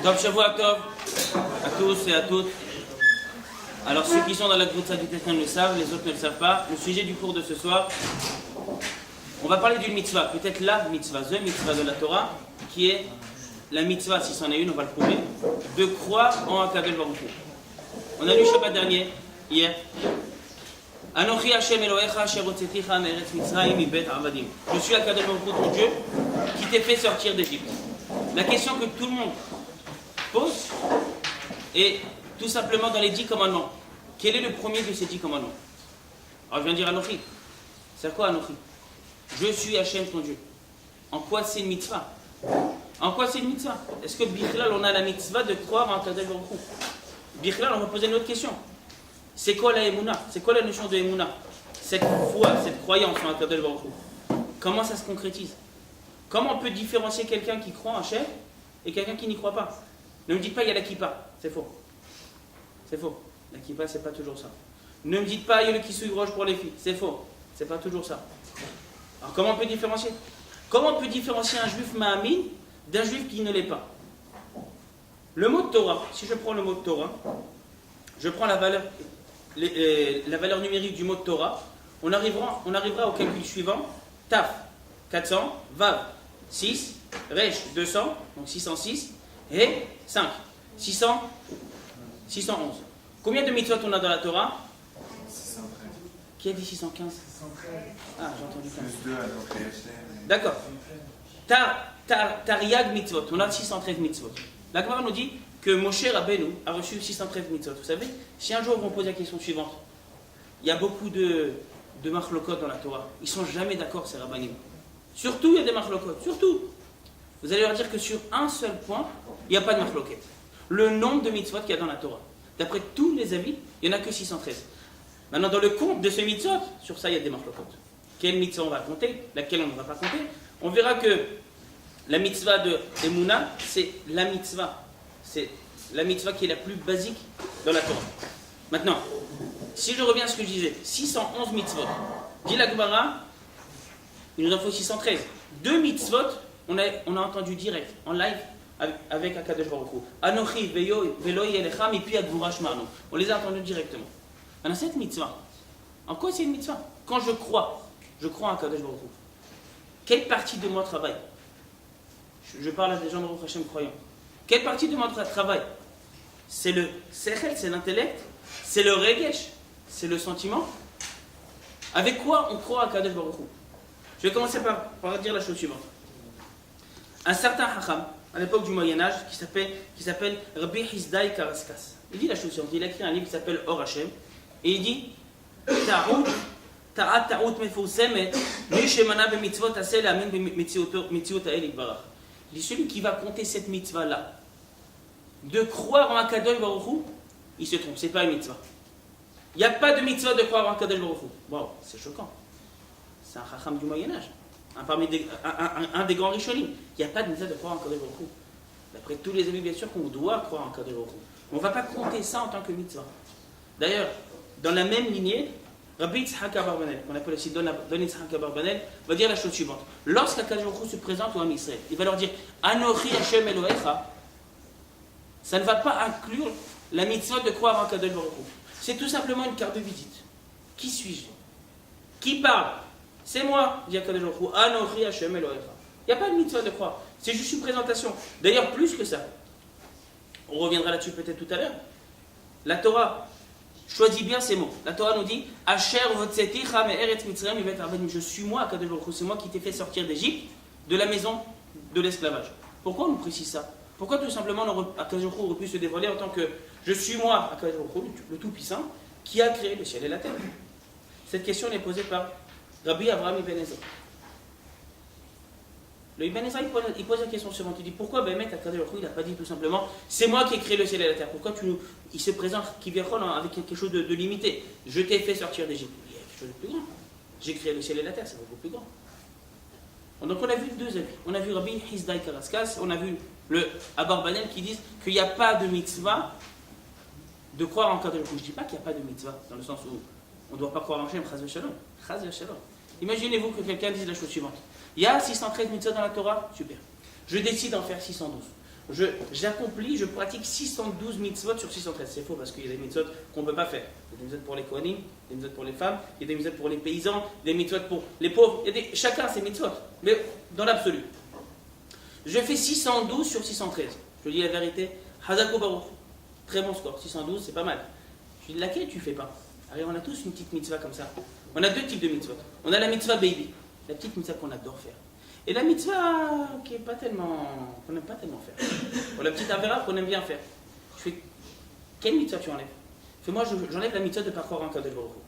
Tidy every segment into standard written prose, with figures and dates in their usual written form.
Tov Shavua Tov à tous et à toutes. Alors ceux qui sont dans la groupe du Tétin le savent, les autres ne le savent pas. Le sujet du cours de ce soir, on va parler d'une mitzvah, peut-être la mitzvah, the mitzvah de la Torah, qui est la mitzvah, si c'en est une, on va le prouver, de croire en Akadosh Baruch Hu. On a lu Shabbat dernier, hier. Anochi Hashem Elohecha asher hotzeticha me'eretz Mitzrayim mibet avadim. Je suis Akadosh Baruch Hu, ton Dieu, qui t'ai fait sortir d'Égypte. La question que tout le monde pose est tout simplement dans les 10 commandements. Quel est le premier de ces 10 commandements? Alors je viens de dire Anochi. C'est quoi Anochi? Je suis Hashem ton Dieu. En quoi c'est une mitzvah? En quoi c'est une mitzvah? Est-ce que Bichlal on a la mitzvah de croire en Akadosh Baruch Hu? Bichlal on va poser une autre question. C'est quoi la Emouna? C'est quoi la notion de Emouna? Cette foi, cette croyance en Akadosh Baruch Hu. Comment ça se concrétise? Comment on peut différencier quelqu'un qui croit en Hashem et quelqu'un qui n'y croit pas? Ne me dites pas il y a la kippa, c'est faux. C'est faux. La kippa c'est pas toujours ça. Ne me dites pas il y a le kissouille roche pour les filles, c'est faux. C'est pas toujours ça. Alors comment on peut différencier? Comment on peut différencier un juif ma'amin d'un juif qui ne l'est pas? Le mot de Torah, si je prends le mot de Torah, je prends la valeur numérique du mot de Torah, on arrivera au calcul suivant. Taf, 400, Vav, 6, Resh, 200, donc 606, et 5, 611. Combien de mitzvot on a dans la Torah? 613. Qui a dit 615? 613. Ah, j'ai entendu ça. Plus 2 alors D'accord. Tariag mitzvot, on a 613 mitzvot. La Gemara nous dit que Moshe Rabbeinu a reçu 613 mitzvot. Vous savez, si un jour on pose la question suivante, il y a beaucoup de marlokot dans la Torah. Ils ne sont jamais d'accord, ces rabbanim. Surtout, il y a des marlokot. Surtout. Vous allez leur dire que sur un seul point, il n'y a pas de marloket. Le nombre de mitzvot qu'il y a dans la Torah. D'après tous les avis, il n'y en a que 613. Maintenant, dans le compte de ces mitzvot, sur ça, il y a des marlokot. Quelle mitzvah on va compter? Laquelle on ne va pas compter? On verra que la mitzvah de Emouna, c'est la mitzvah. C'est la mitzvah qui est la plus basique dans la Torah. Maintenant, si je reviens à ce que je disais, 611 mitzvot. Dit la Gemara, il nous en faut 613. 2 mitzvot, on a entendu direct, en live, avec Akadosh Baruch Hu. Anochi veloy elecha mipi advura shmarnu. On les a entendus directement. Maintenant, cette mitzvah, en quoi c'est une mitzvah? Quand je crois en Akadosh Baruch Hu. Quelle partie de moi travaille? Je parle à des gens de Baruch Hashem croyants. Quelle partie de moi travaille? C'est le sechel, c'est l'intellect, c'est le regesh, c'est le sentiment. Avec quoi on croit à Akadosh Baruch Hu? Je vais commencer par dire la chose suivante. Un certain Hacham, à l'époque du Moyen-Âge, qui s'appelle Rabbi Hizdai Karaskas. Il dit la chose suivante. Il a écrit un livre qui s'appelle Or Hashem. Et il dit Ta'at mefousemet, mi shemana b'mitzvot asel amin b'mitziot ha'el yitbarach. Il dit celui qui va compter cette mitzvah-là, de croire en Akadosh Baruch Hu, il se trompe. C'est pas une mitzvah. Il n'y a pas de mitzvah de croire en Akadosh Baruch Hu. Waouh, c'est choquant. C'est un Chacham du Moyen-Âge. Un des grands Rishonim. Il n'y a pas de mitzvah de croire en Akadosh Baruch Hu. D'après tous les amis, bien sûr qu'on doit croire en Akadosh Baruch Hu. On ne va pas compter ça en tant que mitzvah. D'ailleurs, dans la même lignée, Rabbi Yitzhak Abarbanel, qu'on appelle aussi Don Yitzhak Abarbanel, va dire la chose suivante. Lorsqu'Akadosh Baruch Hu se présente au Ham Israël, il va leur dire Anochi Hashem Elohecha. Ça ne va pas inclure la mitzvah de croire en Akadosh Baruch Hu. C'est tout simplement une carte de visite. Qui suis-je? Qui parle? C'est moi, dit Akadosh Baruch Hu. Anochi Hashem Elohecha. Il n'y a pas de mitzvah de croire. C'est juste une présentation. D'ailleurs, plus que ça. On reviendra là-dessus peut-être tout à l'heure. La Torah choisit bien ces mots. La Torah nous dit Asher votzeticha me'eretz Mitzrayim mibet avadim. Je suis moi, Akadosh Baruch Hu. C'est moi qui t'ai fait sortir d'Égypte, de la maison de l'esclavage. Pourquoi on nous précise ça? Pourquoi tout simplement Akadosh Baruch Hu aurait pu se dévoiler en tant que je suis moi, Akadosh Baruch Hu, le Tout-Puissant, qui a créé le ciel et la terre? Cette question est posée par Rabbi Avraham Ibn Ezra. Le Ibn Ezra il pose la question suivante. Il dit pourquoi Bémet Akadosh Baruch Hu il n'a pas dit tout simplement c'est moi qui ai créé le ciel et la terre? Pourquoi il se présente avec quelque chose de limité? Je t'ai fait sortir d'Égypte. Il y a quelque chose de plus grand. J'ai créé le ciel et la terre, c'est beaucoup plus grand. Donc on a vu 2 avis. On a vu Rabbi Hizdai Karaskas, on a vu le Abarbanel qui disent qu'il n'y a pas de mitzvah de croire en Akadosh Baruch Hu. Je ne dis pas qu'il n'y a pas de mitzvah, dans le sens où on ne doit pas croire en Hashem, chaz v'shalom. Chaz v'shalom. Imaginez-vous que quelqu'un dise la chose suivante. Il y a 613 mitzvahs dans la Torah, super. Je décide d'en faire 612. J'accomplis, je pratique 612 mitzvot sur 613. C'est faux parce qu'il y a des mitzvot qu'on ne peut pas faire. Il y a des mitzvot pour les kohanim, des mitzvot pour les femmes, il y a des mitzvot pour les paysans, des mitzvot pour les pauvres. Chacun ses mitzvot, mais dans l'absolu. Je fais 612 sur 613. Je dis la vérité. Hazako Baruch. Très bon score. 612, c'est pas mal. Je dis laquelle tu fais pas? Allez, on a tous une petite mitzvah comme ça. On a deux types de mitzvot. On a la mitzvah baby, la petite mitzvah qu'on adore faire. Et la mitzvah qui est pas tellement, qu'on n'aime pas tellement faire. Ou la petite avera qu'on aime bien faire. Je fais, quelle mitzvah tu enlèves? Fais-moi, j'enlève la mitzvah de ne pas croire en Kadosh Baruch Hu.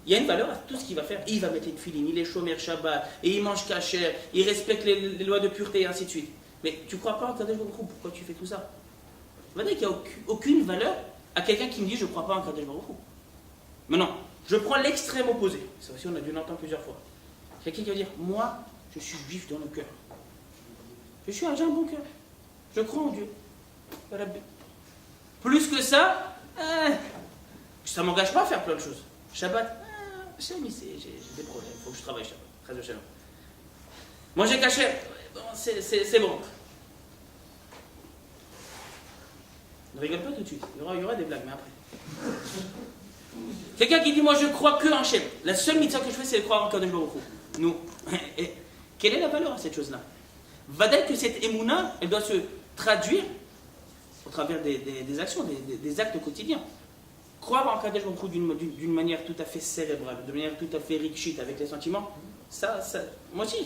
Il y a une valeur à tout ce qu'il va faire. Il va mettre les tefilines, il est shomer Shabbat, et il mange kasher, il respecte les lois de pureté, et ainsi de suite. Mais tu ne crois pas en Kadosh Baruch Hu, pourquoi tu fais tout ça? Ça veut dire qu'il n'y a aucune valeur à quelqu'un qui me dit je ne crois pas en Kadosh Baruch Hu. Maintenant, je prends l'extrême opposé. Ça aussi, on a dû l'entendre plusieurs fois. Quelqu'un qui va dire moi, je suis juif dans le cœur. J'ai un bon cœur. Je crois en Dieu. Plus que ça, ça ne m'engage pas à faire plein de choses. Shabbat, j'ai des problèmes. Il faut que je travaille Shabbat. Très de Shabbat. Manger caché, bon, c'est bon. Ne rigole pas tout de suite. Il y aura des blagues, mais après. Quelqu'un qui dit moi je crois que en Shem. La seule mitzvah que je fais, c'est de croire en Kadosh Baruch Hu. Nous. Quelle est la valeur à cette chose-là? Va-t-elle que cette émouna, elle doit se traduire au travers des actions, des actes quotidiens. Croire en Kadosh Baruch Hu d'une manière tout à fait cérébrale, de manière tout à fait rikshit, avec les sentiments, moi aussi,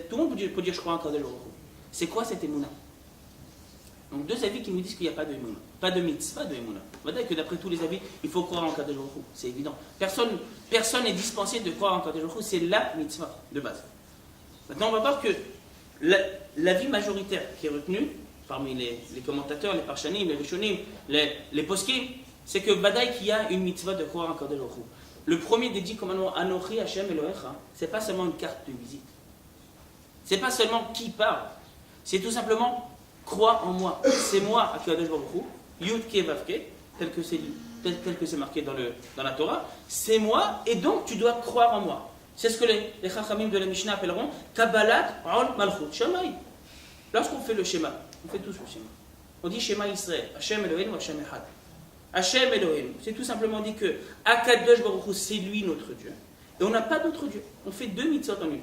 tout le monde peut dire je crois en Kadosh Baruch Hu. C'est quoi cette émouna? Donc deux avis qui nous disent qu'il n'y a pas de émouna, pas de mitzvah de émouna. Va-t-elle que d'après tous les avis, il faut croire en Kadosh Baruch Hu, c'est évident. Personne n'est dispensé de croire en Kadosh Baruch Hu, c'est la mitzvah de base. Maintenant, on va voir que l'avis majoritaire qui est retenu parmi les commentateurs, les parshanim, les rishonim, les poskim, c'est que Vadaï qu'il y a une mitzvah de croire en Kadosh Baruch Hu. Le premier des 10 commandements, Anochi Hashem Elohecha, c'est pas seulement une carte de visite. C'est pas seulement qui parle. C'est tout simplement crois en moi. C'est moi à Kadosh Baruch Hu, Yud Ke Vav Ke, tel que c'est marqué dans la Torah. C'est moi et donc tu dois croire en moi. C'est ce que les Chachamim de la Mishnah appelleront Kabbalat Ol Malchut Shamaï. Lorsqu'on fait le schéma, on fait tous le schéma. On dit Shema Israël, Hashem Elohim ou Hashem Echad. Hashem Elohim, c'est tout simplement dit que Akadosh Baruch Hu, c'est lui notre Dieu. Et on n'a pas d'autre Dieu. On fait deux mitzvot en une.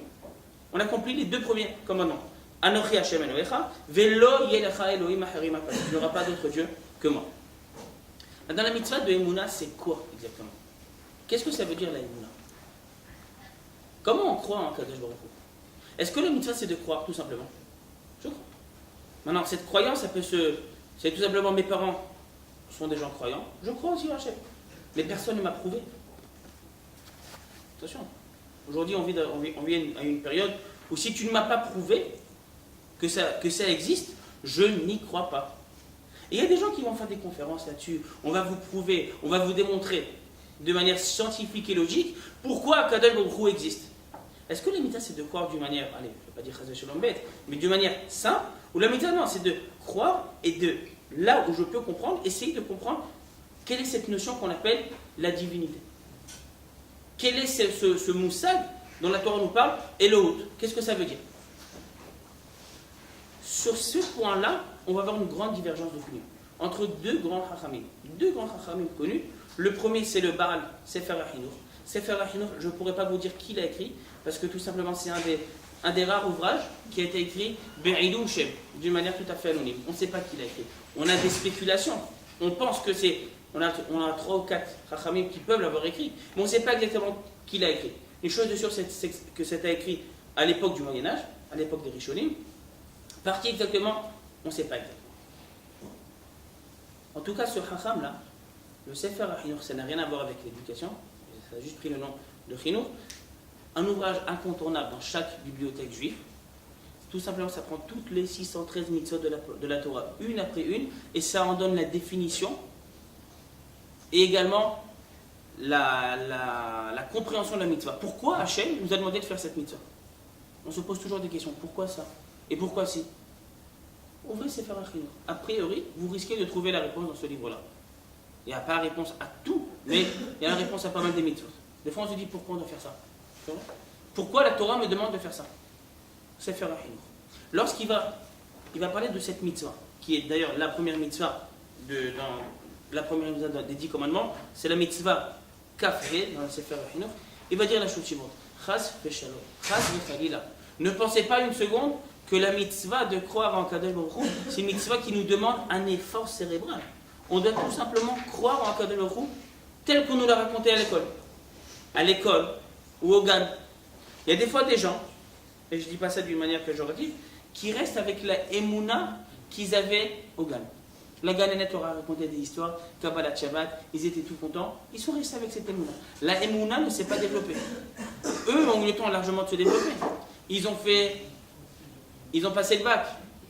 On accomplit les deux premiers commandements. Anochi Hashem Elohecha, Velo Yelecha Elohim Acharim Apad. Il n'y aura pas d'autre Dieu que moi. Dans la mitzvah de Emouna, c'est quoi exactement? Qu'est-ce que ça veut dire la Emouna? Comment on croit en Kadosh Baruch Hu? Est-ce que la mitzvah c'est de croire tout simplement? Je crois. Maintenant, cette croyance, c'est tout simplement mes parents sont des gens croyants. Je crois aussi en Hachem. Mais personne ne m'a prouvé. Attention. Aujourd'hui, on vit à une période où si tu ne m'as pas prouvé que ça existe, je n'y crois pas. Et il y a des gens qui vont faire des conférences là-dessus. On va vous prouver, on va vous démontrer de manière scientifique et logique pourquoi Kadosh Baruch Hu existe. Est-ce que la mitzvah c'est de croire d'une manière, allez, je ne vais pas dire Chazé Shalom bête, mais d'une manière simple, ou la mitzvah non, c'est de croire et de, là où je peux comprendre, essayer de comprendre quelle est cette notion qu'on appelle la divinité. Quel est ce moussag dont la Torah nous parle, Elohut? Qu'est-ce que ça veut dire? Sur ce point-là, on va avoir une grande divergence d'opinion entre deux grands chachamim connus. Le premier, c'est le Baal Sefer HaChinuch. Sefer HaChinuch, je ne pourrais pas vous dire qui l'a écrit, parce que tout simplement, c'est un des rares ouvrages qui a été écrit Be'ilum Shem, d'une manière tout à fait anonyme. On ne sait pas qui l'a écrit. On a des spéculations. On pense que c'est... On a 3 ou 4 chachamim qui peuvent l'avoir écrit, mais on ne sait pas exactement qui l'a écrit. Une chose de sûre, c'est que c'était écrit à l'époque du Moyen-Âge, à l'époque des Rishonim. Par qui exactement, on ne sait pas exactement. En tout cas, ce chacham-là, le Sefer HaChinuch, ça n'a rien à voir avec l'éducation, ça a juste pris le nom de Chinuch. Un ouvrage incontournable dans chaque bibliothèque juive. Tout simplement, ça prend toutes les 613 mitzvot de la Torah, une après une, et ça en donne la définition, et également la compréhension de la mitzvah. Pourquoi Hachem nous a demandé de faire cette mitzvah? On se pose toujours des questions. Pourquoi ça? Et pourquoi si? Ouvrez Sefer HaChinuch. A priori, vous risquez de trouver la réponse dans ce livre-là. Il n'y a pas la réponse à tout, mais il y a la réponse à pas mal des mitzvot. Des fois, on se dit pourquoi on doit faire ça? Pourquoi la Torah me demande de faire ça? Sefer HaChinuch. Lorsqu'il va il va parler de cette mitzvah, qui est d'ailleurs la première mitzvah des 10 commandements, c'est la mitzvah kafé dans le Sefer HaChinuch. Il va dire la chose suivante. Chas v'shalom, chas v'chalila. Ne pensez pas une seconde que la mitzvah de croire en Kadosh Baruch Hu, c'est une mitzvah qui nous demande un effort cérébral. On doit tout simplement croire en Kadosh Baruch Hu tel qu'on nous l'a raconté à l'école. À l'école ou au GAN. Il y a des fois des gens, et je ne dis pas ça d'une manière péjorative, qui restent avec la émouna qu'ils avaient au GAN. La Ganenet leur a raconté des histoires, Kabbalah Shabbat, ils étaient tout contents, ils sont restés avec cette émouna. La émouna ne s'est pas développée. Eux ont eu le temps largement de se développer. Ils ont passé le bac,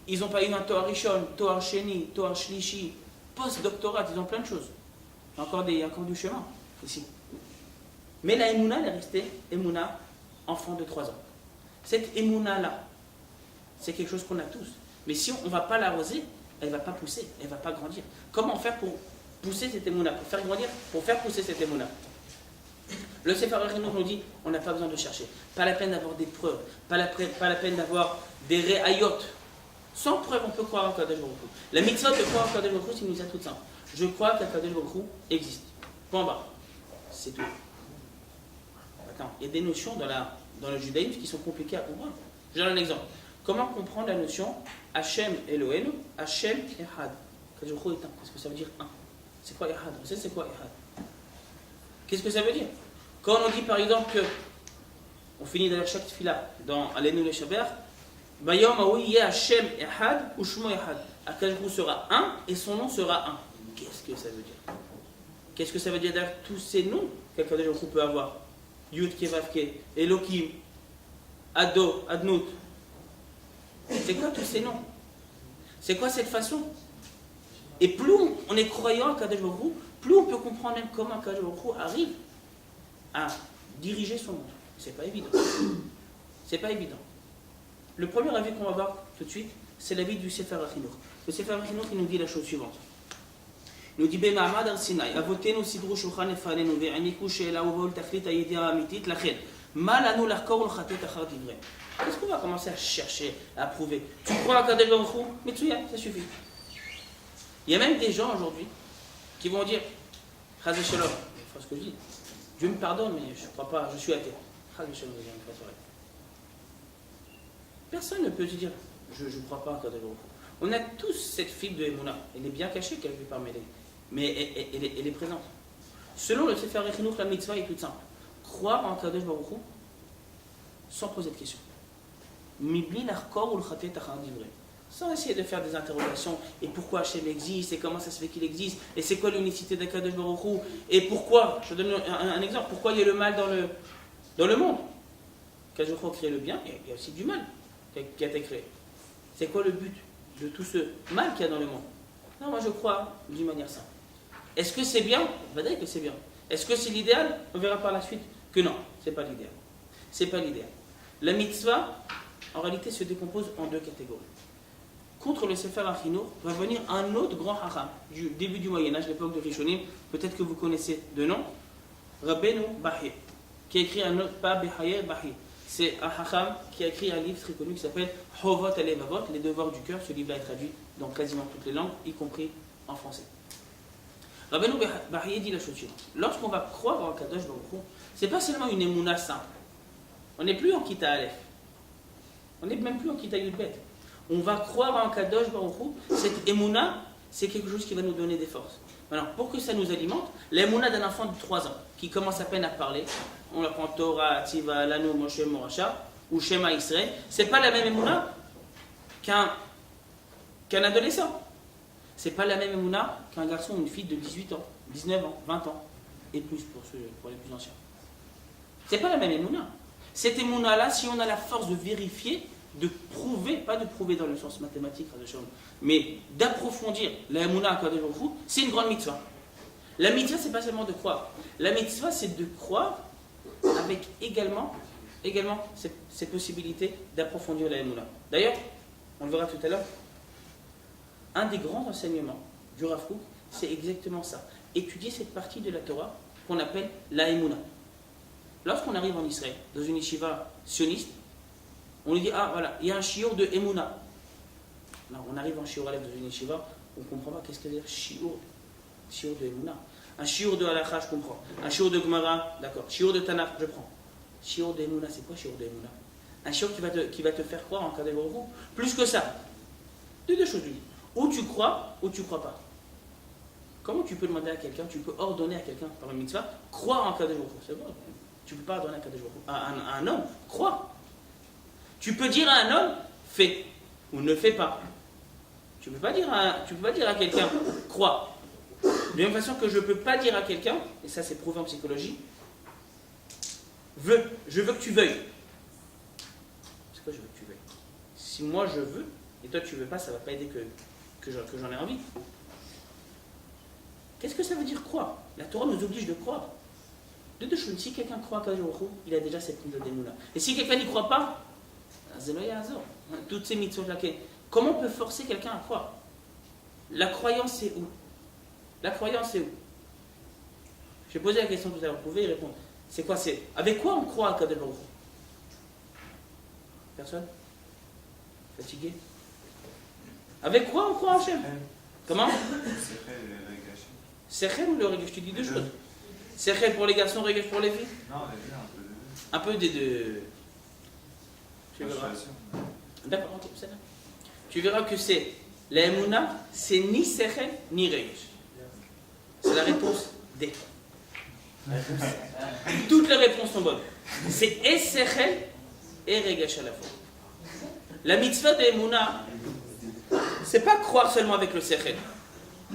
ils n'ont pas eu un Toar Rishon, Toar Sheni, Toar Shlishi, post-doctorat, ils ont plein de choses. Il y a encore du chemin ici. Mais la émouna, elle est restée émouna, enfant de 3 ans. Cette émouna-là, c'est quelque chose qu'on a tous. Mais si on ne va pas l'arroser, elle ne va pas pousser, elle ne va pas grandir. Comment faire pour pousser cette émouna, pour faire grandir, pour faire pousser cette émouna? Le Sefer HaChinuch nous dit, on n'a pas besoin de chercher. Pas la peine d'avoir des preuves, pas la peine d'avoir des réayot. Sans preuve, on peut croire en Kadosh Baruch Hu. La mitzvah de croire en Kadosh Baruch Hu, c'est une mitzvah toute simple. Je crois qu'Akadosh Baruch Hu existe. Point barre. C'est tout. Attends, il y a des notions dans le judaïsme qui sont compliquées à comprendre. Je donne un exemple. Comment comprendre la notion Hachem Eloheinu, Hachem Echad? Kadosh Baruch Hu est un. Qu'est-ce que ça veut dire un? C'est quoi Echad? On sait c'est quoi Echad? Qu'est-ce que ça veut dire? Quand on dit par exemple que, on finit d'ailleurs chaque tefila dans Aleinu le Shaber, Bayom Aoui Hachem Echad ou Shmo Echad. Akadosh Baruch Hu sera un et son nom sera un. Qu'est-ce que ça veut dire? Qu'est-ce que ça veut dire derrière tous ces noms qu'Akadosh Baruch Hu peut avoir? Yud Kevavke, Elohim, Ado, Adnout. C'est quoi tous ces noms? C'est quoi cette façon? Et plus on est croyant à Kadosh Baruch Hu, plus on peut comprendre même comment Kadosh Baruch Hu arrive à diriger son monde. C'est pas évident. C'est pas évident. Le premier avis qu'on va voir tout de suite, c'est l'avis du Sefer HaChinuch. Le Sefer HaChinuch, il nous dit la chose suivante. Il nous dit Bema'amad al-Sinai, avotenu sidru shulchan lefanenu ve'aniku she'ela uvol tachlit ha'yedi'a ha'amitit lachen. Ma lanu lahkor ulchatet achar divrei. Qu'est-ce qu'on va commencer à chercher, à prouver? Tu crois à Kadosh Baruch Hu? Metsuya, ça suffit. Il y a même des gens aujourd'hui qui vont dire Chaz v'shalom, c'est ce que je dis. Dieu me pardonne, mais je ne crois pas, je suis athée. Chaz v'shalom, personne ne peut te dire je ne crois pas à Kadosh Baruch Hu. On a tous cette fibre de Emouna. Elle est bien cachée quelque part, mais elle est présente. Selon le Sefer HaChinuch, la mitzvah est toute simple. Croire en Kadosh Baruch Hu sans poser de questions. Mibli l'achkor ou le chatet achar divrei. Sans essayer de faire des interrogations. Et pourquoi Hachem existe? Et comment ça se fait qu'il existe? Et c'est quoi l'unicité d'Akadosh Baruch Hu? Et pourquoi? Je donne un exemple. Pourquoi il y a le mal dans le monde? Kadosh Baruch Hu a créé le bien, il y a aussi du mal qui a été créé. C'est quoi le but de tout ce mal qu'il y a dans le monde? Non, moi je crois d'une manière simple. Est-ce que c'est bien? On va dire que c'est bien. Est-ce que c'est l'idéal? On verra par la suite que non, c'est pas l'idéal. C'est pas l'idéal. La mitzvah, en réalité, se décompose en 2 catégories. Contre le Sefer HaChinuch va venir un autre grand hacham du début du Moyen-Âge, l'époque de Rishonim, peut-être que vous connaissez de nom, Rabbeinu Bahir, qui a écrit un autre, pas Behaye, Bahir. C'est un hacham qui a écrit un livre très connu qui s'appelle Hovot Alevavot, les devoirs du cœur. Ce livre est traduit dans quasiment toutes les langues, y compris en français. Rabbeinu Bahir dit la chose suivante. Lorsqu'on va croire en Kadosh Baruch Hu, c'est pas seulement une émouna simple. On n'est plus en Kita Aleph. On n'est même plus en Kita Yud Bet. On va croire en Kadosh Baruch Hu. Cette émouna, c'est quelque chose qui va nous donner des forces. Alors, pour que ça nous alimente, l'émouna d'un enfant de 3 ans, qui commence à peine à parler, on l'apprend Torah, Tziva, Lanu, Moshe, Moracha, ou Shema Israël, c'est pas la même émouna qu'un adolescent. C'est pas la même émouna qu'un garçon ou une fille de 18 ans, 19 ans, 20 ans, et plus pour les plus anciens. C'est pas la même émouna. Cette émouna-là, si on a la force de vérifier, de prouver, pas de prouver dans le sens mathématique, mais d'approfondir la émouna à Kadosh Baruch Hu, c'est une grande mitzvah. La mitzvah, c'est pas seulement de croire. La mitzvah, c'est de croire avec également cette possibilité d'approfondir la émouna. D'ailleurs, on le verra tout à l'heure, un des grands enseignements du Rav Kook, c'est exactement ça. Étudier cette partie de la Torah qu'on appelle la émouna. Lorsqu'on arrive en Israël, dans une yeshiva sioniste, on lui dit, ah voilà, il y a un shiur de émouna. Alors, on arrive en shiur Aleph de une yeshiva, on ne comprend pas qu'est-ce que veut dire shiur de Emouna. Un shiur de halakha, je comprends. Un shiur de Gemara, d'accord. Shiur de Tanakh, je prends. Shiur de Emouna, c'est quoi shiur de Emouna? Un shiur qui va te faire croire en Kadosh Baruch Hu. Plus que ça. Deux choses, lui. Ou tu crois, ou tu ne crois pas. Comment tu peux demander à quelqu'un, tu peux ordonner à quelqu'un par une mitzvah, croire en Kadosh Baruch Hu? C'est bon. Tu ne peux pas ordonner à Kadosh Baruch Hu. À un homme, crois. Tu peux dire à un homme, fais ou ne fais pas. Tu ne peux pas dire à quelqu'un, crois. De la même façon que je ne peux pas dire à quelqu'un, et ça c'est prouvé en psychologie, je veux que tu veuilles. C'est quoi je veux que tu veuilles? Si moi je veux, et toi tu ne veux pas, ça ne va pas aider que j'en ai envie. Qu'est-ce que ça veut dire croire? La Torah nous oblige de croire. De deux choses. Si quelqu'un croit à Kadosh Baruch Hu, il a déjà cette mitzvah d'émouna. Et si quelqu'un n'y croit pas, toutes ces mitzvot-là, comment on peut forcer quelqu'un à croire? La croyance c'est où? La croyance c'est où? J'ai posé la question tout à l'heure, vous pouvez y répondre. C'est quoi? C'est avec quoi on croit à Kadosh Baruch Hu? Personne? Fatigué? Avec quoi on croit à Hachem? Comment? Sechel ou le Regesh? Je te dis deux choses. Sechel pour les garçons, Regesh pour les filles? Non, un peu des deux. Un peu des deux. Tu verras. D'accord, ok, c'est là. Tu verras que c'est la Emouna, c'est ni Sechel ni Regesh. C'est la réponse D. Toutes les réponses sont bonnes. C'est et Sechel et Regesh à la fois. La mitzvah de Emouna, c'est pas croire seulement avec le Sechel.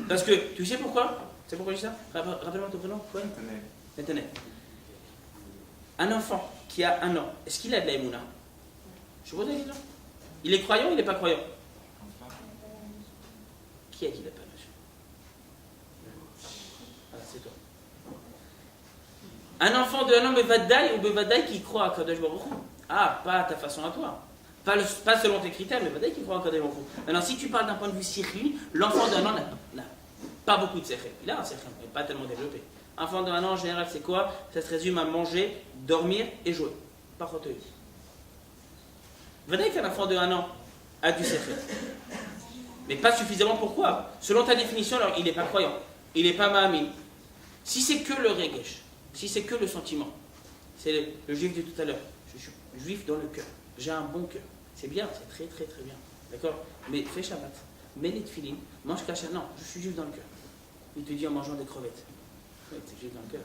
Parce que, tu sais pourquoi? C'est pourquoi je dis ça? Rappelle-moi ton prénom. Maintenant. Un enfant qui a 1 an, est-ce qu'il a de la Emouna? Je vous pose la question. Il est croyant ou il n'est pas croyant? Qui a dit la page? Ah, c'est toi. Un enfant de 1 an, Bevadaï ou Bevadaï qui croit à Kadosh Baruch Hu. Ah, pas à ta façon à toi. Pas selon tes critères, mais Bevadaï qui croit à Kadosh Baruch Hu. Maintenant, si tu parles d'un point de vue sirli, l'enfant de 1 an n'a pas beaucoup de sechel. Il a un sechel, mais pas tellement développé. Un enfant de 1 an, en général, c'est quoi? Ça se résume à manger, dormir et jouer. Pas roteuse. Bevadaï qu'un enfant de 1 an a du sechel. Mais pas suffisamment. Pourquoi? Selon ta définition, alors il n'est pas croyant. Il n'est pas ma'amin. Si c'est que le regesh, si c'est que le sentiment, c'est le juif de tout à l'heure. Je suis juif dans le cœur. J'ai un bon cœur. C'est bien, c'est très très très bien. D'accord? Mais fais Shabbat. Mets les tefilines. Mange kasha. Non, je suis juif dans le cœur. Il te dit en mangeant des crevettes. Oui, tu es juif dans le cœur.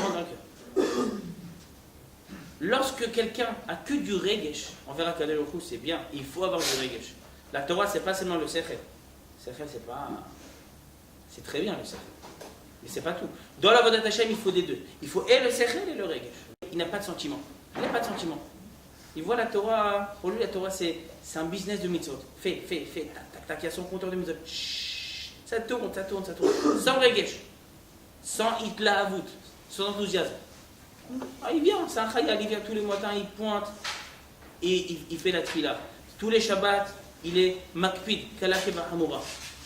Mange dans le cœur. Lorsque quelqu'un a que du regesh, on verra qu'à l'Elohou c'est bien, il faut avoir du regesh. La Torah, c'est pas seulement le sechel. Sechel, c'est pas. C'est très bien le sechel. Mais c'est pas tout. Dans la Vodat Hashem, il faut des deux. Il faut et le sechel et le regesh. Il n'a pas de sentiment. Il n'a pas de sentiment. Il voit la Torah, pour lui, la Torah, c'est un business de mitzvot. Fais, tac, tac, il y a son compteur de mitzvot. Chut, ça tourne. Sans regesh. Sans hitlahavut. Sans enthousiasme. Ah, il vient, c'est un chayal, il vient tous les matins, il pointe et il fait la tfila. Tous les Shabbats, il est makpid, kalach bahamura.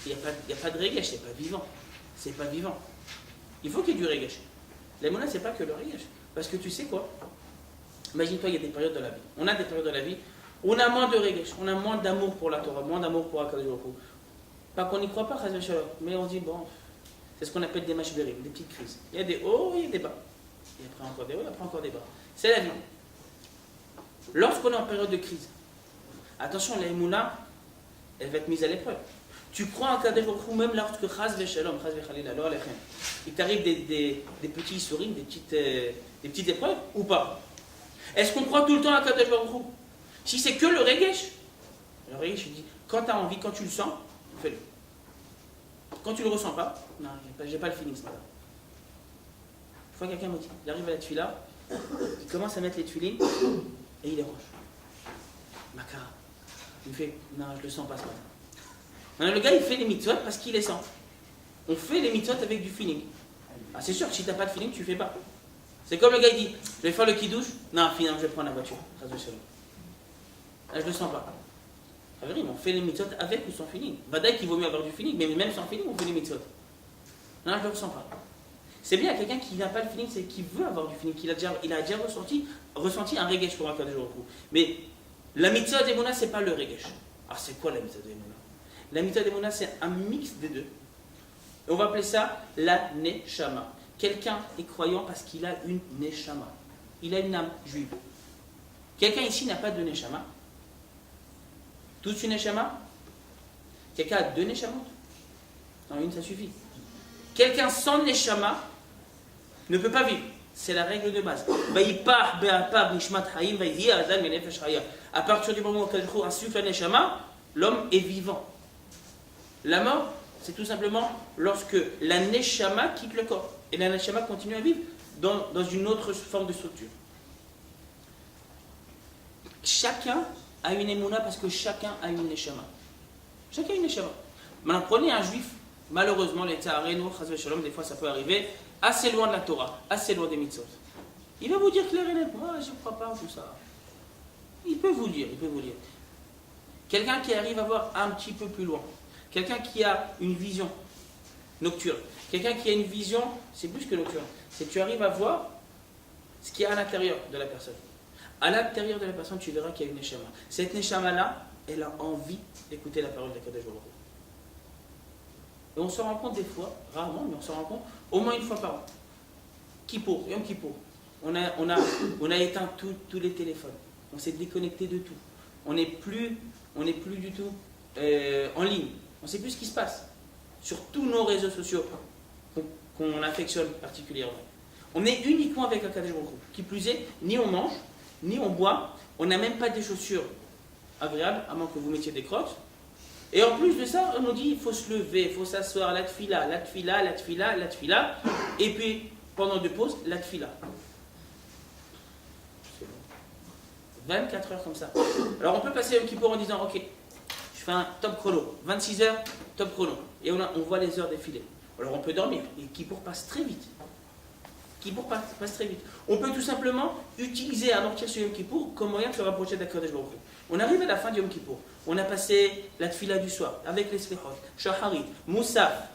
Il n'y a pas de regesh, c'est pas vivant. C'est pas vivant. Il faut qu'il y ait du regesh. L'aïmouna, c'est pas que le regesh. Parce que tu sais quoi? Imagine-toi, il y a des périodes de la vie. On a des périodes de la vie où on a moins de regesh, on a moins d'amour pour la Torah, moins d'amour pour Akadosh Baruch Hu. Pas qu'on n'y croit pas, mais on dit, bon, c'est ce qu'on appelle des mashberim, des petites crises. Il y a des hauts, il y a des bas. Et après encore des hauts, après encore des bas. C'est la vie. Lorsqu'on est en période de crise, attention, l'aïmouna, elle va être mise à l'épreuve. Tu crois en Kadosh Baruch Hu, même lorsque chas v'shalom, chas v'chalila, lo alechem, il t'arrive des petits souris, des petites épreuves, ou pas? Est-ce qu'on croit tout le temps à Kadosh Baruch Hu? Si c'est que le regesh, il dit, quand tu as envie, quand tu le sens, fais-le. Quand tu ne le ressens pas, non, j'ai pas le feeling ce matin. Une fois quelqu'un me dit, il arrive à la tefila, il commence à mettre les tefilines, et il est rouge. Makara. Il me fait, non, je le sens pas ce matin. Maintenant, le gars, il fait les mitzvot parce qu'il les sent. On fait les mitzvot avec du feeling. Ah, c'est sûr que si tu n'as pas de feeling, tu ne fais pas. C'est comme le gars, il dit, je vais faire le kidouche. Non, finalement, je vais prendre la voiture. Là, je ne le sens pas. Ah, vraiment, on fait les mitzvot avec ou sans feeling. Vadaï qu'il vaut mieux avoir du feeling, mais même sans feeling, on fait les mitzvot. Non, je ne le ressens pas. C'est bien, quelqu'un qui n'a pas le feeling, c'est qui veut avoir du feeling, il a déjà ressenti un regesh pour un Kadosh Baruch Hu. Mais la mitzvah d'Emouna, ce n'est pas le regesh. Ah, c'est quoi la mitzvah d'Emouna? La mitzvah d'Emouna, c'est un mix des deux. Et on va appeler ça la neshama. Quelqu'un est croyant parce qu'il a une neshama. Il a une âme juive. Quelqu'un ici n'a pas de neshama. Tous une neshama? Quelqu'un a deux neshamot? Non, une, ça suffit. Quelqu'un sans neshama ne peut pas vivre. C'est la règle de base. À partir du moment où on insuffle la neshama, l'homme est vivant. La mort, c'est tout simplement lorsque la neshama quitte le corps. Et la neshama continue à vivre dans une autre forme de structure. Chacun a une émouna parce que chacun a une neshama. Chacun a une neshama. Maintenant, prenez un juif, malheureusement, les Tzahareno, des fois ça peut arriver, assez loin de la Torah, assez loin des mitzvot. Il va vous dire clair et net, moi je ne crois pas en tout ça. Il peut vous dire. Quelqu'un qui arrive à voir un petit peu plus loin, quelqu'un qui a une vision nocturne, quelqu'un qui a une vision, c'est plus que nocturne, c'est que tu arrives à voir ce qu'il y a à l'intérieur de la personne. À l'intérieur de la personne, tu verras qu'il y a une neshama. Cette neshama-là, elle a envie d'écouter la parole d'Akadosh Baruch Hu. Et on se rend compte des fois, rarement, mais on se rend compte au moins une fois par an. Kippour, Yom Kippour. On a éteint tous les téléphones. On s'est déconnecté de tout. On n'est plus du tout en ligne. On ne sait plus ce qui se passe sur tous nos réseaux sociaux qu'on affectionne particulièrement. On est uniquement avec Akadosh Baruch Hu. Qui plus est, ni on mange, ni on boit. On n'a même pas des chaussures agréables, à moins que vous mettiez des crocs. Et en plus de ça, on nous dit il faut se lever, il faut s'asseoir, la tfila. Et puis, pendant deux pauses, la tfila. 24 heures comme ça. Alors on peut passer Yom Kippour en disant ok, je fais un top chrono, 26 heures, top chrono. Et on voit les heures défiler. Alors on peut dormir, et Kippour passe très vite. On peut tout simplement utiliser amortir ce Yom Kippour comme moyen de se rapprocher d'Akadosh Baruch Hu. On arrive à la fin du Yom Kippour. On a passé la tfila du soir avec les slichot, shaharit, moussaf,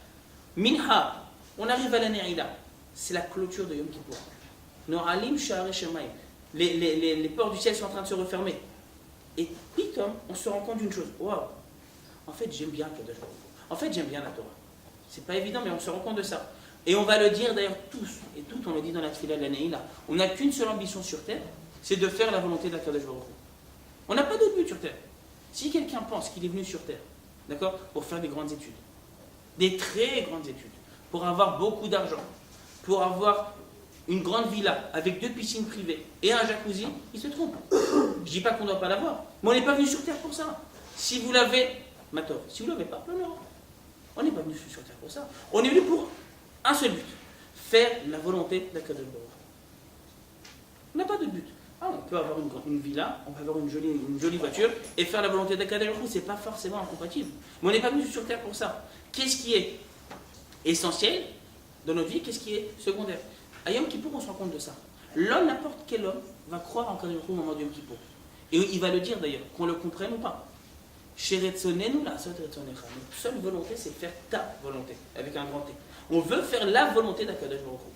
minha. On arrive à la ne'ila. C'est la clôture de Yom Kippour. No'alim sha'arei shamayim. Les portes du ciel sont en train de se refermer. Et pitom, on se rend compte d'une chose. Waouh, en fait, j'aime bien Akadosh Baruch Hu. En fait, j'aime bien la Torah. C'est pas évident, mais on se rend compte de ça. Et on va le dire d'ailleurs tous, et toutes, on le dit dans la tfila de la Neila. On n'a qu'une seule ambition sur terre, c'est de faire la volonté d'Akadosh Baruch Hu. On n'a pas d'autre but sur terre. Si quelqu'un pense qu'il est venu sur terre, d'accord, pour faire des grandes études, des très grandes études, pour avoir beaucoup d'argent, pour avoir une grande villa avec 2 piscines privées et un jacuzzi, il se trompe. Je ne dis pas qu'on ne doit pas l'avoir, mais on n'est pas venu sur terre pour ça. Si vous l'avez, Matov, si vous ne l'avez pas, non. On n'est pas venu sur terre pour ça. On est venu pour un seul but, faire la volonté d'Akadosh Baruch Hu. On n'a pas de but. On peut avoir une villa, on peut avoir une jolie voiture et faire la volonté d'Akadosh Baruch Hu, c'est pas forcément incompatible. Mais on n'est pas venu sur terre pour ça. Qu'est-ce qui est essentiel dans notre vie? Qu'est-ce qui est secondaire? À Yom Kippour, on se rend compte de ça. L'homme, n'importe quel homme, va croire en Akadosh Baruch Hu au moment de Yom Kippour. Et il va le dire d'ailleurs, qu'on le comprenne ou pas. Sheretzonenu la'asot retzonecha. Notre seule volonté, c'est faire ta volonté, avec un grand T. On veut faire la volonté d'Akadosh Baruch Hu.